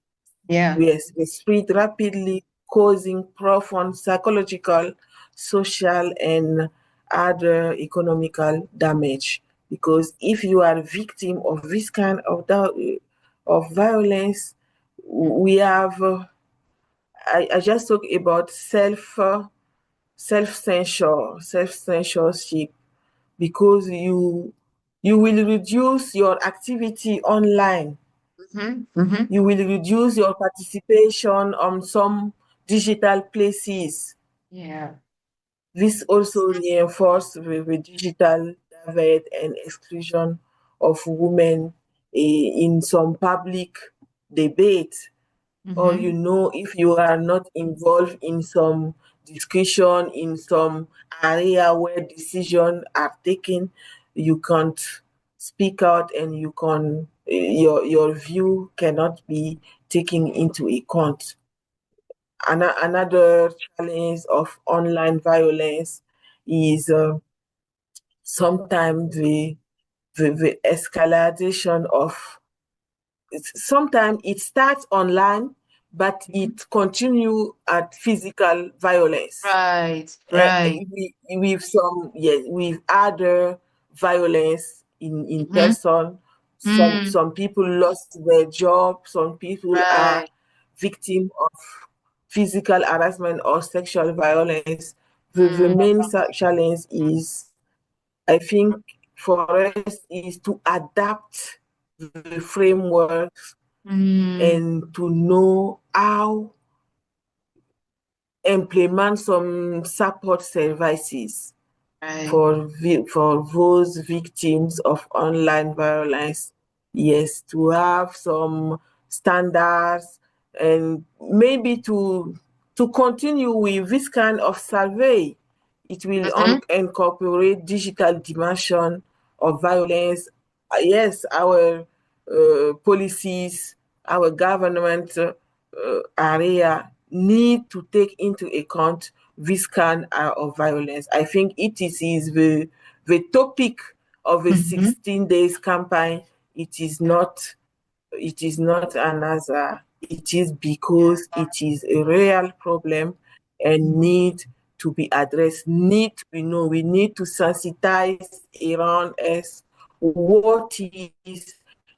yes, they spread rapidly, causing profound psychological, social, and other economical damage. Because if you are a victim of this kind of violence, we have. I just talk about censorship, because you will reduce your activity online. You will reduce your participation on some digital places. Yeah. This also reinforces the digital divide and exclusion of women in some public debate. Or if you are not involved in some discussion, in some area where decisions are taken, you can't speak out, and your view cannot be taken into account. Another challenge of online violence is sometimes the escalation of. Sometimes it starts online, but it continues at physical violence. Right. With other violence in person. Some people lost their job. Some people are victim of physical harassment or sexual violence. The main challenge is, I think, for us, is to adapt the frameworks and to know how implement some support services for those victims of online violence. Yes, to have some standards, and maybe to continue with this kind of survey. It will incorporate digital dimension of violence. Yes, our policies, our government area need to take into account this kind of violence. I think it is the topic of a 16 days campaign. It is not another. It is because it is a real problem and need to be addressed. We need to sensitize Iran as what is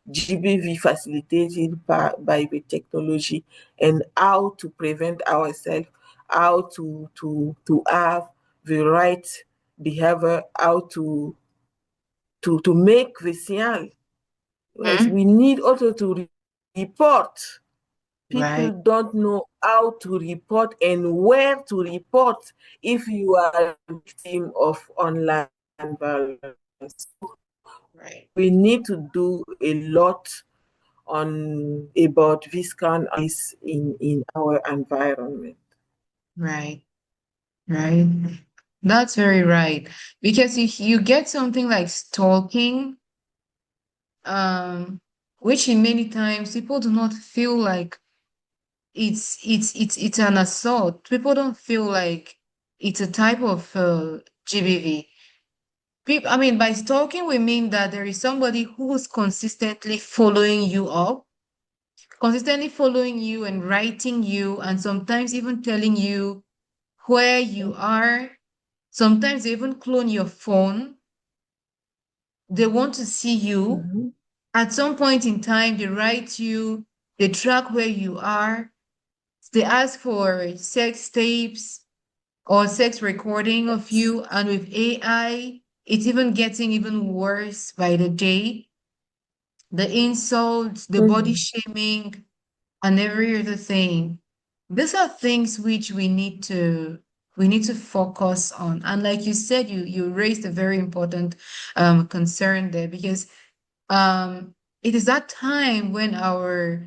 GBV facilitated by the technology, and how to prevent ourselves, how to have the right behavior, how to make the signal. Yes, Mhm. we need also to report. People Right, don't know how to report and where to report if you are a victim of online violence. right, We need to do a lot on about this kind of this in our environment. right, right. That's very right. Because you get something like stalking, um, which in many times people do not feel like it's an assault. People don't feel like it's a type of GBV. People, I mean, by stalking, we mean that there is somebody who's consistently following you up, consistently following you and writing you, and sometimes even telling you where you are. Sometimes they even clone your phone. They want to see you. Mm-hmm. At some point in time, they write you, they track where you are, they ask for sex tapes or sex recording of Yes. you. And with AI, it's even getting even worse by the day. The insults, the body Mm-hmm. shaming, and every other thing. These are things which we need to focus on. And like you said, you raised a very important concern there, because um, it is that time when our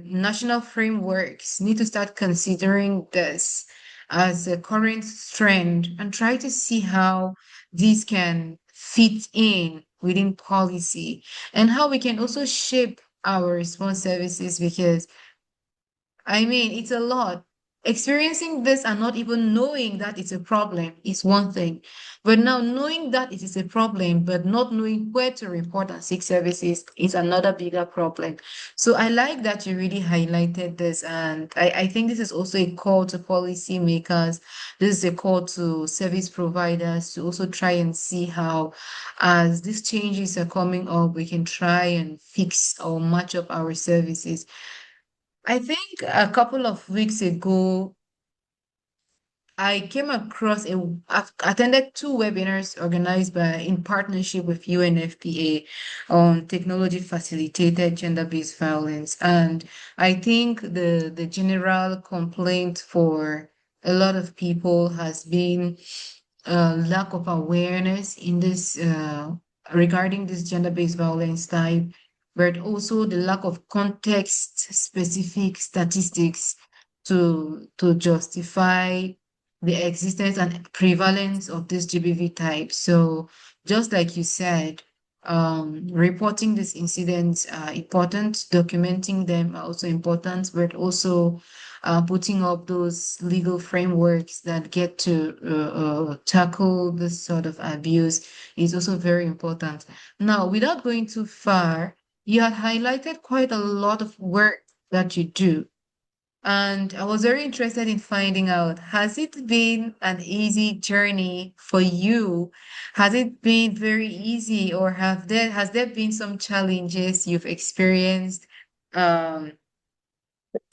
national frameworks need to start considering this as a current trend and try to see how these can fit in within policy and how we can also shape our response services, because I mean, it's a lot. Experiencing this and not even knowing that it's a problem is one thing. But now knowing that it is a problem, but not knowing where to report and seek services is another bigger problem. So I like that you really highlighted this. And I think this is also a call to policymakers. This is a call to service providers to also try and see how, as these changes are coming up, we can try and fix or match up our services. I think a couple of weeks ago, I came across I've attended two webinars organized in partnership with UNFPA on technology facilitated gender-based violence. And I think the general complaint for a lot of people has been lack of awareness in this regarding this gender-based violence type, but also the lack of context-specific statistics to justify the existence and prevalence of this GBV type. So just like you said, reporting these incidents are important, documenting them are also important, but also putting up those legal frameworks that get to tackle this sort of abuse is also very important. Now, without going too far, you had highlighted quite a lot of work that you do. And I was very interested in finding out, has it been an easy journey for you? Has it been very easy, or has there been some challenges you've experienced um,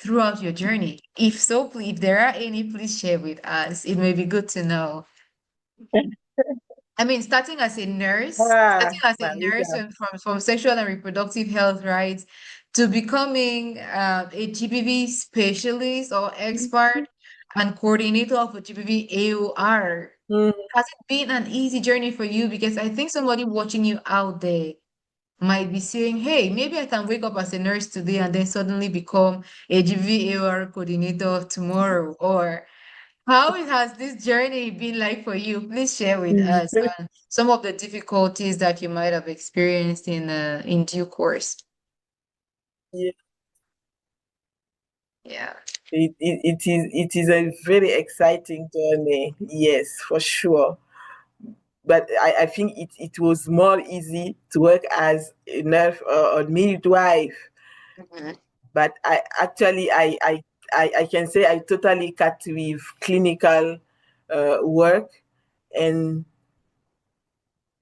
throughout your journey? If so, please, if there are any, please share with us. It may be good to know. I mean, starting as a nurse Marita. and from sexual and reproductive health rights to becoming a GBV specialist or expert and coordinator of a GBV AOR. Mm-hmm. Has it been an easy journey for you? Because I think somebody watching you out there might be saying, hey, maybe I can wake up as a nurse today and then suddenly become a GBV AOR coordinator tomorrow. Or how has this journey been like for you? Please share with us some of the difficulties that you might have experienced in due course. Yeah. Yeah. It is a very exciting journey, yes, for sure. But I think it was more easy to work as a nurse or midwife. Mhm. But I actually I can say I totally cut with clinical. work and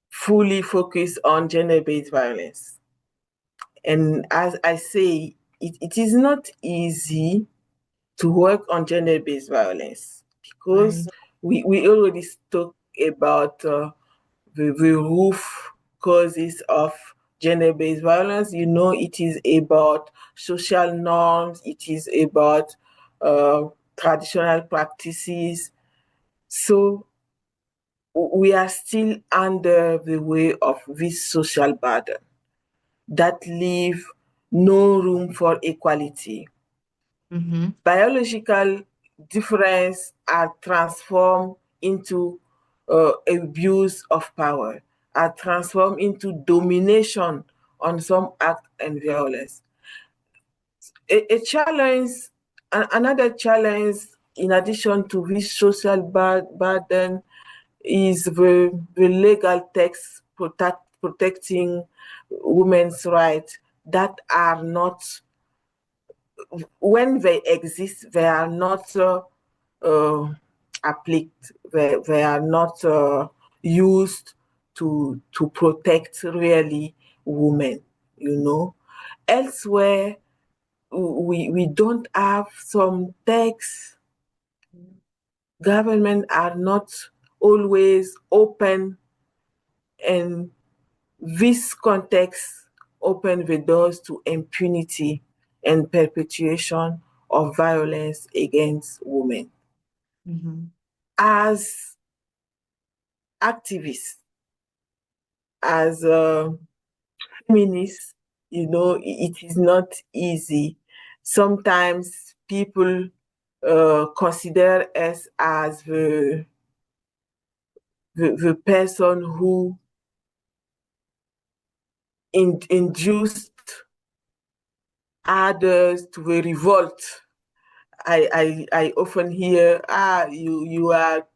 fully focus on gender-based violence. And as I say, it is not easy to work on gender-based violence because Right. we already talked about the root causes of gender-based violence. You know, it is about social norms, it is about uh, traditional practices. So we are still under the weight of this social burden that leave no room for equality. Mm-hmm. Biological difference are transformed into abuse of power, are transformed into domination on some act and violence. A challenge, another challenge in addition to this social burden is the legal text protecting women's rights that are not, when they exist, they are not applied, they are not used to protect really women, you know. Elsewhere, we don't have some texts. Government are not always open, and this context open the doors to impunity and perpetuation of violence against women. Mm-hmm. As activists, as feminists, you know, it is not easy. Sometimes people consider us as the person who induced others to a revolt. I often hear, you are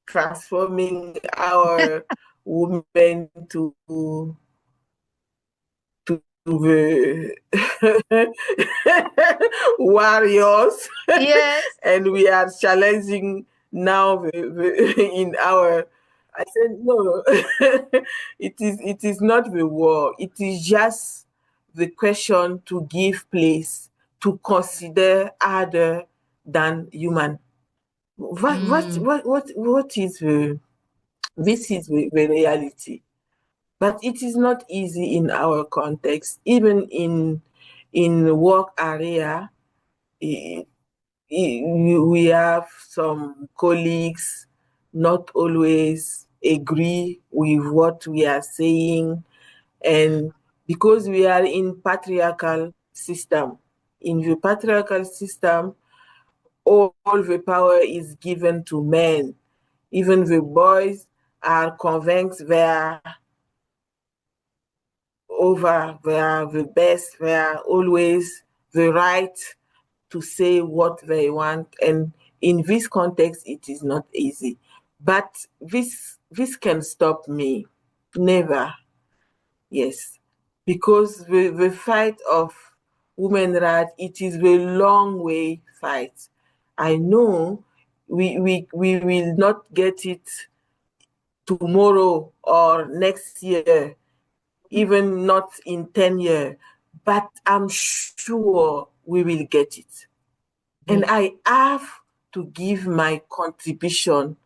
transforming our women to the warriors, Yes. and we are challenging now in our. I said no. It is not the war. It is just the question to give place to consider other than human. Mm. What is the, this is the reality, but it is not easy in our context. Even in the work area, eh, we have some colleagues not always agree with what we are saying, and because we are in patriarchal system, in the patriarchal system, all the power is given to men. Even the boys are convinced they are over, they are the best, they are always the right to say what they want. And in this context, it is not easy. But this can stop me. Never. Yes. Because the fight of women rights, it is a long way fight. I know we will not get it tomorrow or next year, even not in 10 years, but I'm sure we will get it. And Yeah. I have to give my contribution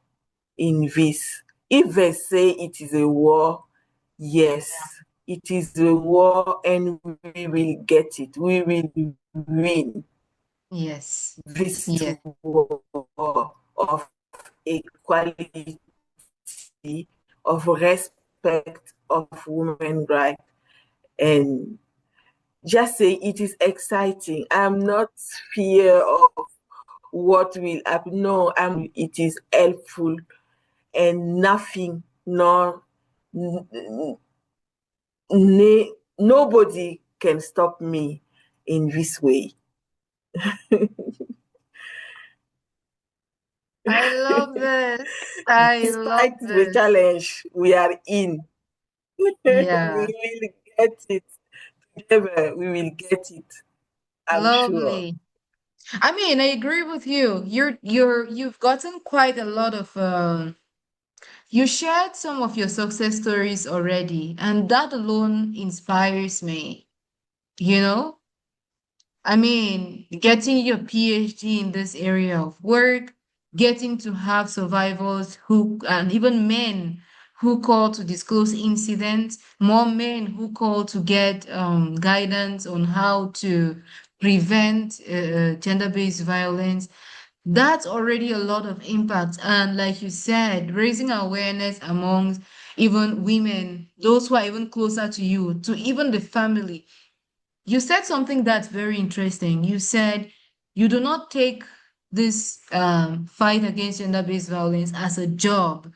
in this. If they say it is a war, yes, it is a war, and we will get it. We will win Yes. this Yeah. war of equality, of respect of women's rights, and just say it is exciting. I'm not fear of what will happen. No, it is helpful, and nothing, no, nobody can stop me in this way. I love this. I love Despite the this. challenge we are in, we Yeah. will get it together. We will get it. I'm sure. Lovely. I mean, I agree with you. You've gotten quite a lot of you shared some of your success stories already, and that alone inspires me. You know, I mean, getting your PhD in this area of work, getting to have survivors who, and even men who call to disclose incidents, more men who call to get guidance on how to prevent gender-based violence. That's already a lot of impact. And like you said, raising awareness amongst even women, those who are even closer to you, to even the family. You said something that's very interesting. You said you do not take this fight against gender-based violence as a job.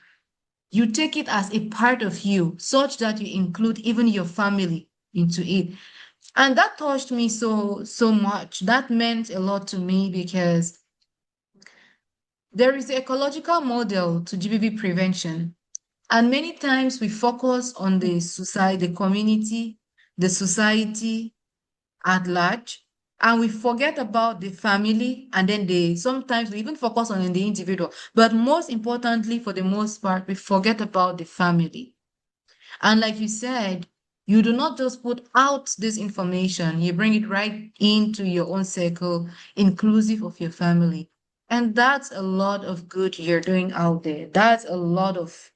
You take it as a part of you, such that you include even your family into it. And that touched me so much. That meant a lot to me because there is the ecological model to GBV prevention. And many times we focus on the society, the community, the society, at large, and we forget about the family, and then sometimes we even focus on the individual, but most importantly, for the most part, we forget about the family. And like you said, you do not just put out this information, you bring it right into your own circle, inclusive of your family. And that's a lot of good you're doing out there. That's a lot of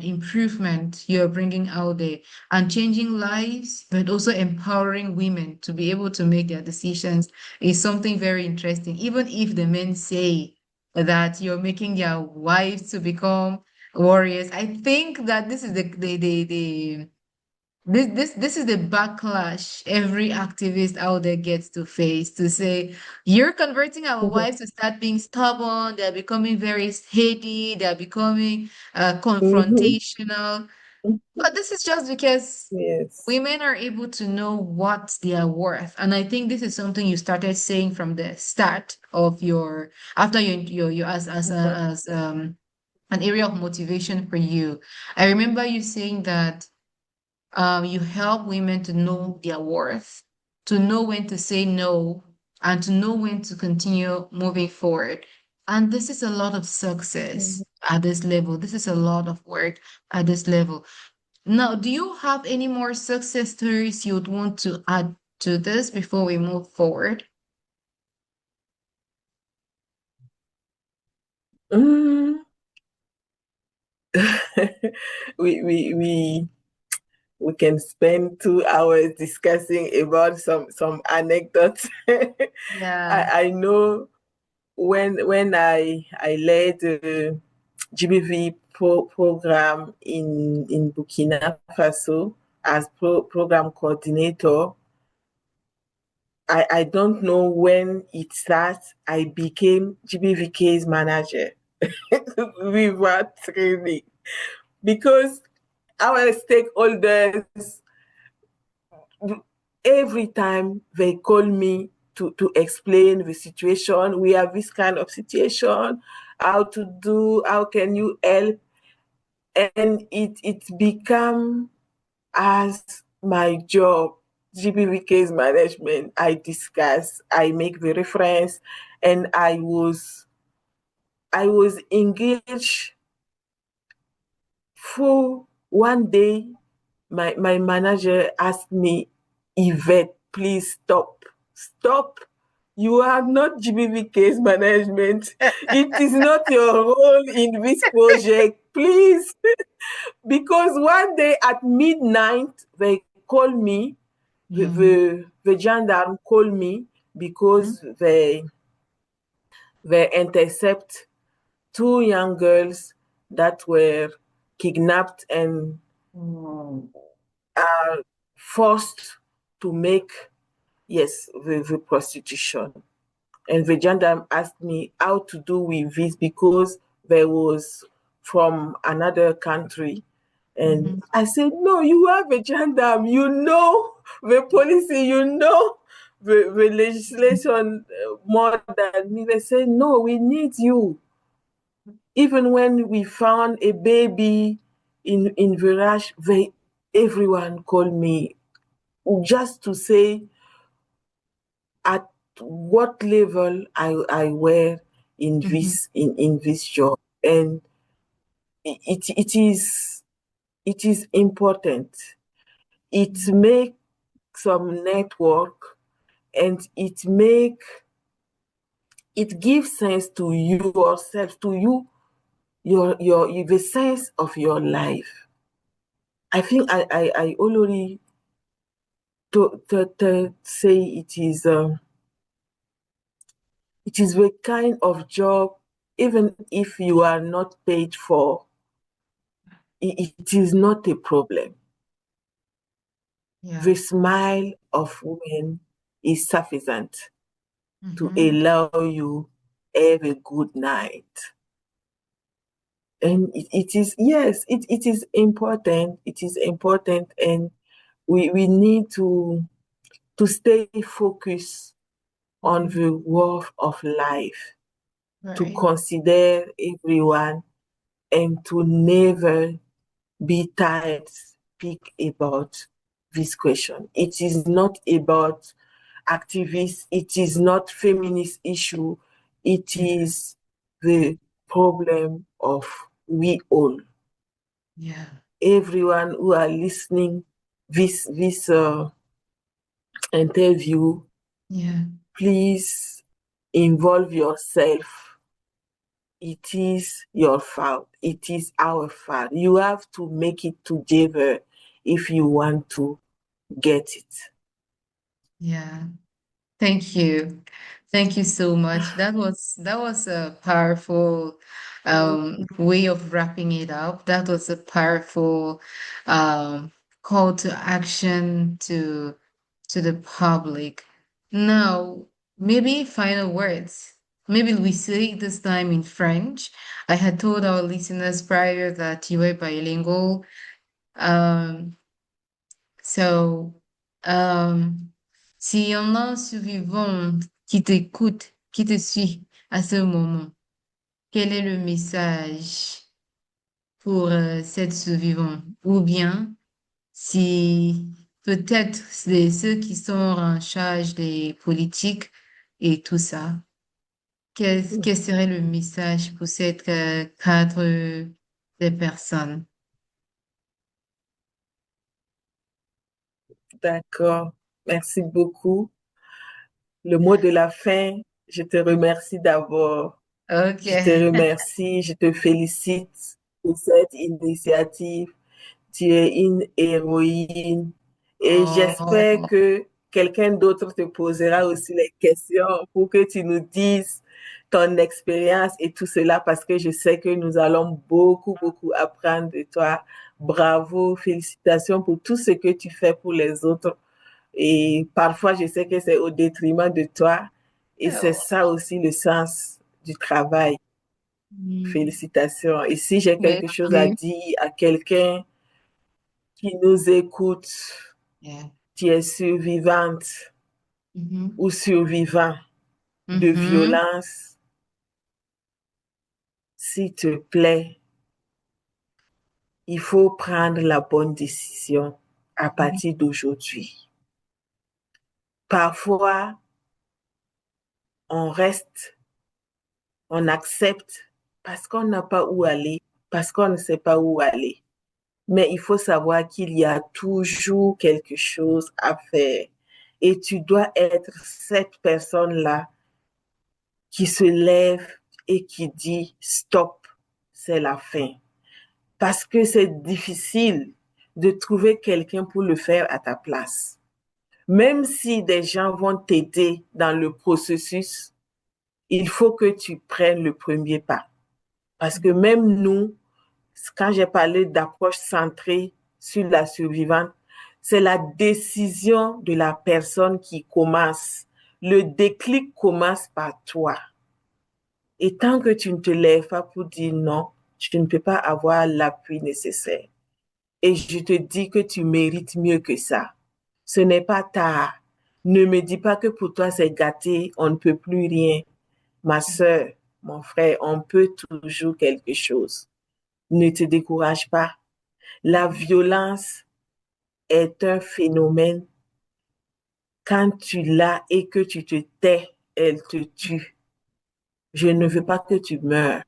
improvement you're bringing out there and changing lives, but also empowering women to be able to make their decisions is something very interesting. Even if the men say that you're making their wives to become warriors. I think that this is the this is the backlash every activist out there gets to face, to say you're converting our wives to start being stubborn, they're becoming very heady, they're becoming Mhm. confrontational. But this is just because Yes. women are able to know what they are worth. And I think this is something you started saying from the start of your after you as an area of motivation for you. I remember you saying that you help women to know their worth, to know when to say no, and to know when to continue moving forward. And this is a lot of Mhm. success at this level. This is a lot of work at this level. Now, do you have any more success stories you'd want to add to this before we move forward? Mm. we, we, we, we can spend 2 hours discussing about some anecdotes. Yeah. I know when I led the GBV program in Burkina Faso as program coordinator. I don't know when it starts. I became GBVK's manager without training because our stakeholders, every time they call me to explain the situation, we have this kind of situation, how to do, how can you help? And it become as my job, GBVK's management. I discuss, I make the reference, and I was engaged for one day. My manager asked me, Yvette, please stop. You are not GBVK's management. It is not your role in this project. Please. Because one day at midnight, they call me, Mhm. the gendarme call me Mhm. because they intercept two young girls that were kidnapped and Oh. are forced to make, yes, the prostitution. And the gendarme asked me how to do with this because there was from another country. And Mhm. I said, no, you are the gendarme, you know the policy, you know the legislation more than me. They said, no, we need you. Even when we found a baby in the rush, everyone called me just to say, at what level I were in Mhm. this job, and it it is it is important. It make some network, and it gives sense to yourself, to you, your the sense of your life. I think I already to say it is the kind of job, even if you are not paid for, it is not a problem. The Yeah. smile of women is sufficient to Mhm. allow you have a good night. And it is, yes, it is important. It is important, and we need to stay focused on Mhm. the worth of life, to Right. consider everyone, and to never be tired speak about this question. It is not about activists, it is not feminist issue, it Yeah. is the problem of we all. Yeah. Everyone who are listening this interview, Yeah. please involve yourself. It is your fault. It is our fault. You have to make it together if you want to get it. Yeah. Thank you. Thank you so much. That was a powerful way of wrapping it up. That was a powerful um call to action to the public. Now, maybe final words. Maybe we say it this time in French. I had told our listeners prior that you were bilingual. Um, So, s'il y en a un survivant qui t'écoute, qui te suit à ce moment, quel est le message pour cette survivante? Ou bien, si peut-être c'est ceux qui sont en charge des politiques et tout ça, quel serait le message pour cette cadre de personnes? D'accord. Merci beaucoup. Le mot de la fin, je te remercie d'abord. Ok. Je te remercie, je te félicite pour cette initiative. Tu es une héroïne, et j'espère Oh, que quelqu'un d'autre te posera aussi les questions pour que tu nous dises ton expérience et tout cela, parce que je sais que nous allons beaucoup, beaucoup apprendre de toi. Bravo, félicitations pour tout ce que tu fais pour les autres. Et parfois, je sais que c'est au détriment de toi. Et c'est oh. ça aussi le sens du travail. Hmm. Félicitations. Et si j'ai quelque chose à Merci. dire à quelqu'un qui nous écoute, Yeah. qui est survivante Mhm. ou survivant de Mhm. violence, s'il te plaît, il faut prendre la bonne décision à partir d'aujourd'hui. Parfois, on reste, on accepte parce qu'on n'a pas où aller, parce qu'on ne sait pas où aller. Mais il faut savoir qu'il y a toujours quelque chose à faire. Et tu dois être cette personne-là qui se lève et qui dit stop, c'est la fin. Parce que c'est difficile de trouver quelqu'un pour le faire à ta place. Même si des gens vont t'aider dans le processus, il faut que tu prennes le premier pas. Parce que même nous, quand j'ai parlé d'approche centrée sur la survivante, c'est la décision de la personne qui commence. Le déclic commence par toi. Et tant que tu ne te lèves pas pour dire non, tu ne peux pas avoir l'appui nécessaire. Et je te dis que tu mérites mieux que ça. Ce n'est pas tard. Ne me dis pas que pour toi c'est gâté, on ne peut plus rien. Ma sœur, mon frère, on peut toujours quelque chose. Ne te décourage pas. La violence est un phénomène Quand tu l'as et que tu te tais, elle te tue. Je ne veux pas que tu meurs.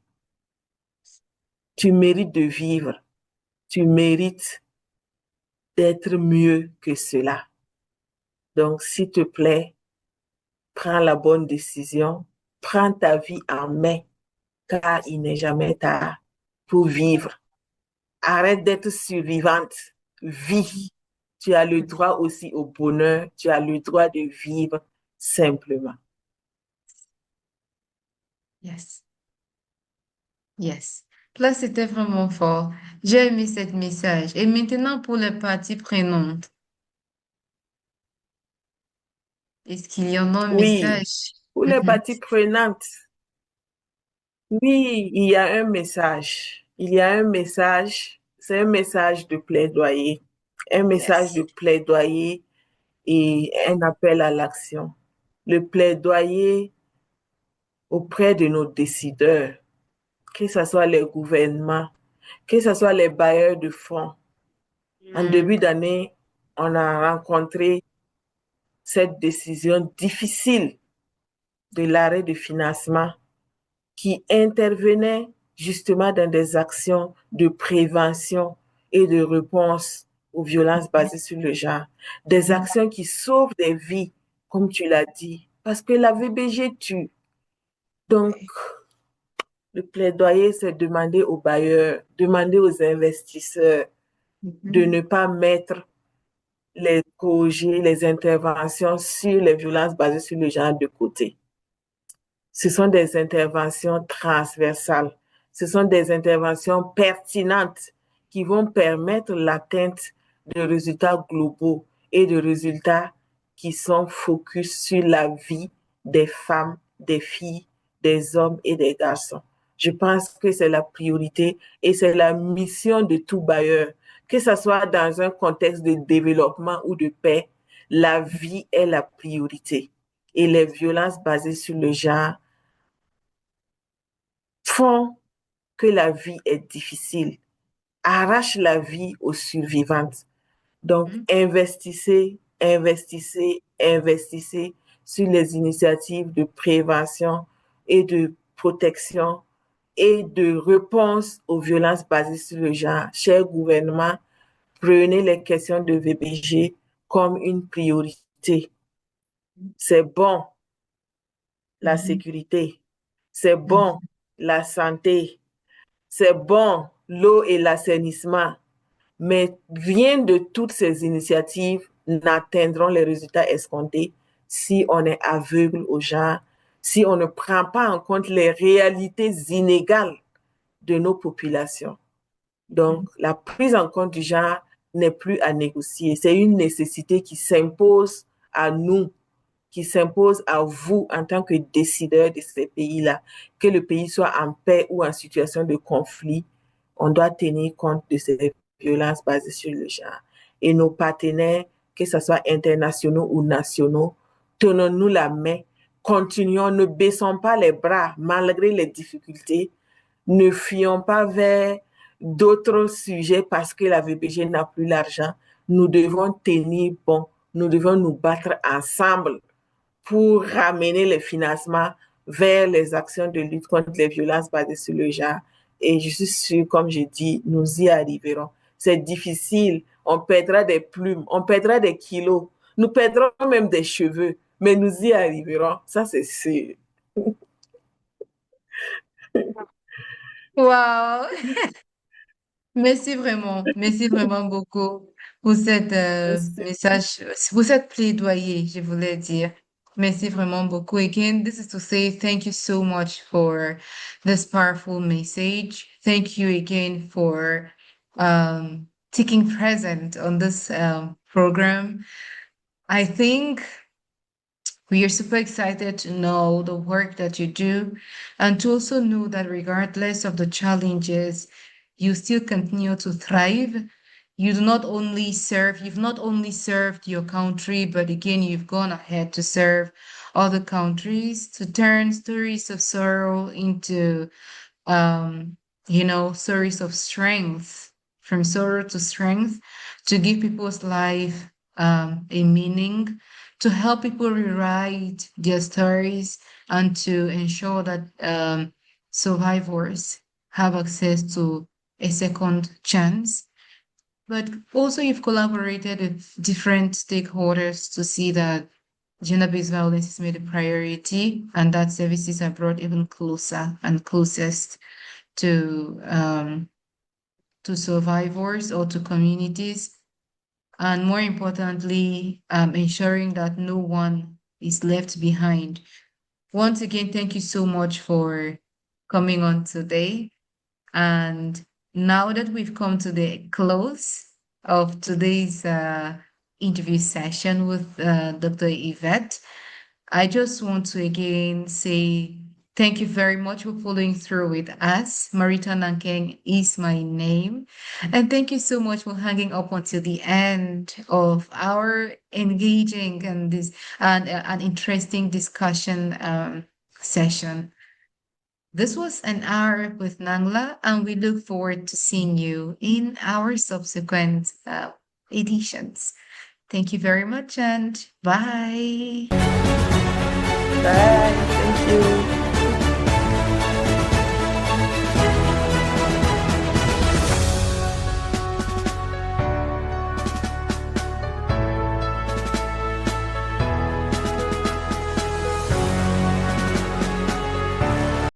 Tu mérites de vivre. Tu mérites d'être mieux que cela. Donc, s'il te plaît, prends la bonne décision. Prends ta vie en main, car il n'est jamais tard pour vivre. Arrête d'être survivante. Vis. Tu as le droit aussi au bonheur. Tu as le droit de vivre simplement. Yes. Yes. Là, c'était vraiment fort. J'ai aimé cette message. Et maintenant, pour les parties prenantes, est-ce qu'il y en a un Oui, message? pour les Mhm. parties prenantes, oui, il y a un message. Il y a un message. C'est un message de plaidoyer. Un message de Yes. plaidoyer et un appel à l'action. Le plaidoyer auprès de nos décideurs, que ce soit les gouvernements, que ce soit les bailleurs de fonds. En Mm. début d'année, on a rencontré cette décision difficile de l'arrêt de financement qui intervenait justement dans des actions de prévention et de réponse aux violences basées sur le genre. Des Mhm. actions qui sauvent des vies, comme tu l'as dit, parce que la VBG tue. Donc, le plaidoyer, c'est demander aux bailleurs, demander aux investisseurs de Mhm. ne pas mettre les projets, les interventions sur les violences basées sur le genre de côté. Ce sont des interventions transversales. Ce sont des interventions pertinentes qui vont permettre l'atteinte de résultats globaux et de résultats qui sont focus sur la vie des femmes, des filles, des hommes et des garçons. Je pense que c'est la priorité et c'est la mission de tout bailleur, que ce soit dans un contexte de développement ou de paix, la vie est la priorité. Et les violences basées sur le genre font que la vie est difficile, arrachent la vie aux survivantes. Donc, Mhm. investissez, investissez, investissez sur les initiatives de prévention et de protection et de réponse aux violences basées sur le genre. Chers gouvernements, prenez les questions de VBG comme une priorité. C'est bon, la Mhm. sécurité. C'est bon, Mhm. la santé. C'est bon, l'eau et l'assainissement, mais rien de toutes ces initiatives n'atteindront les résultats escomptés si on est aveugle aux gens, si on ne prend pas en compte les réalités inégales de nos populations. Donc, la prise en compte du genre n'est plus à négocier. C'est une nécessité qui s'impose à nous, qui s'impose à vous en tant que décideurs de ces pays-là. Que le pays soit en paix ou en situation de conflit, on doit tenir compte de ces violences basées sur le genre. Et nos partenaires, que ce soit internationaux ou nationaux, tenons-nous la main, continuons, ne baissons pas les bras malgré les difficultés, ne fuyons pas vers d'autres sujets parce que la VBG n'a plus l'argent. Nous devons tenir bon, nous devons nous battre ensemble pour ramener les financements vers les actions de lutte contre les violences basées sur le genre. Et je suis sûre, comme je dis, nous y arriverons. C'est difficile, on perdra des plumes, on perdra des kilos, nous perdrons même des cheveux, mais nous y arriverons, ça c'est sûr. Wow! Merci vraiment beaucoup pour cette message, pour cette plaidoyer, je voulais dire. Merci vraiment beaucoup. Again, this is to say thank you so much for this powerful message. Thank you again for taking present on this program. I think we are super excited to know the work that you do and to also know that regardless of the challenges, you still continue to thrive. You've not only served your country, but again, you've gone ahead to serve other countries, to turn stories of sorrow into, um, stories of strength, from sorrow to strength, to give people's life a meaning, to help people rewrite their stories, and to ensure that survivors have access to a second chance. But also, you've collaborated with different stakeholders to see that gender-based violence is made a priority and that services are brought even closer and closest to survivors or to communities. And more importantly, ensuring that no one is left behind. Once again, thank you so much for coming on today. And now that we've come to the close of today's interview session with Dr. Yvette, I just want to again say thank you very much for following through with us. Marita Nankeng is my name. And thank you so much for hanging up until the end of our engaging and this and an interesting discussion session. This was an hour with Nangla, and we look forward to seeing you in our subsequent editions. Thank you very much and bye. Bye.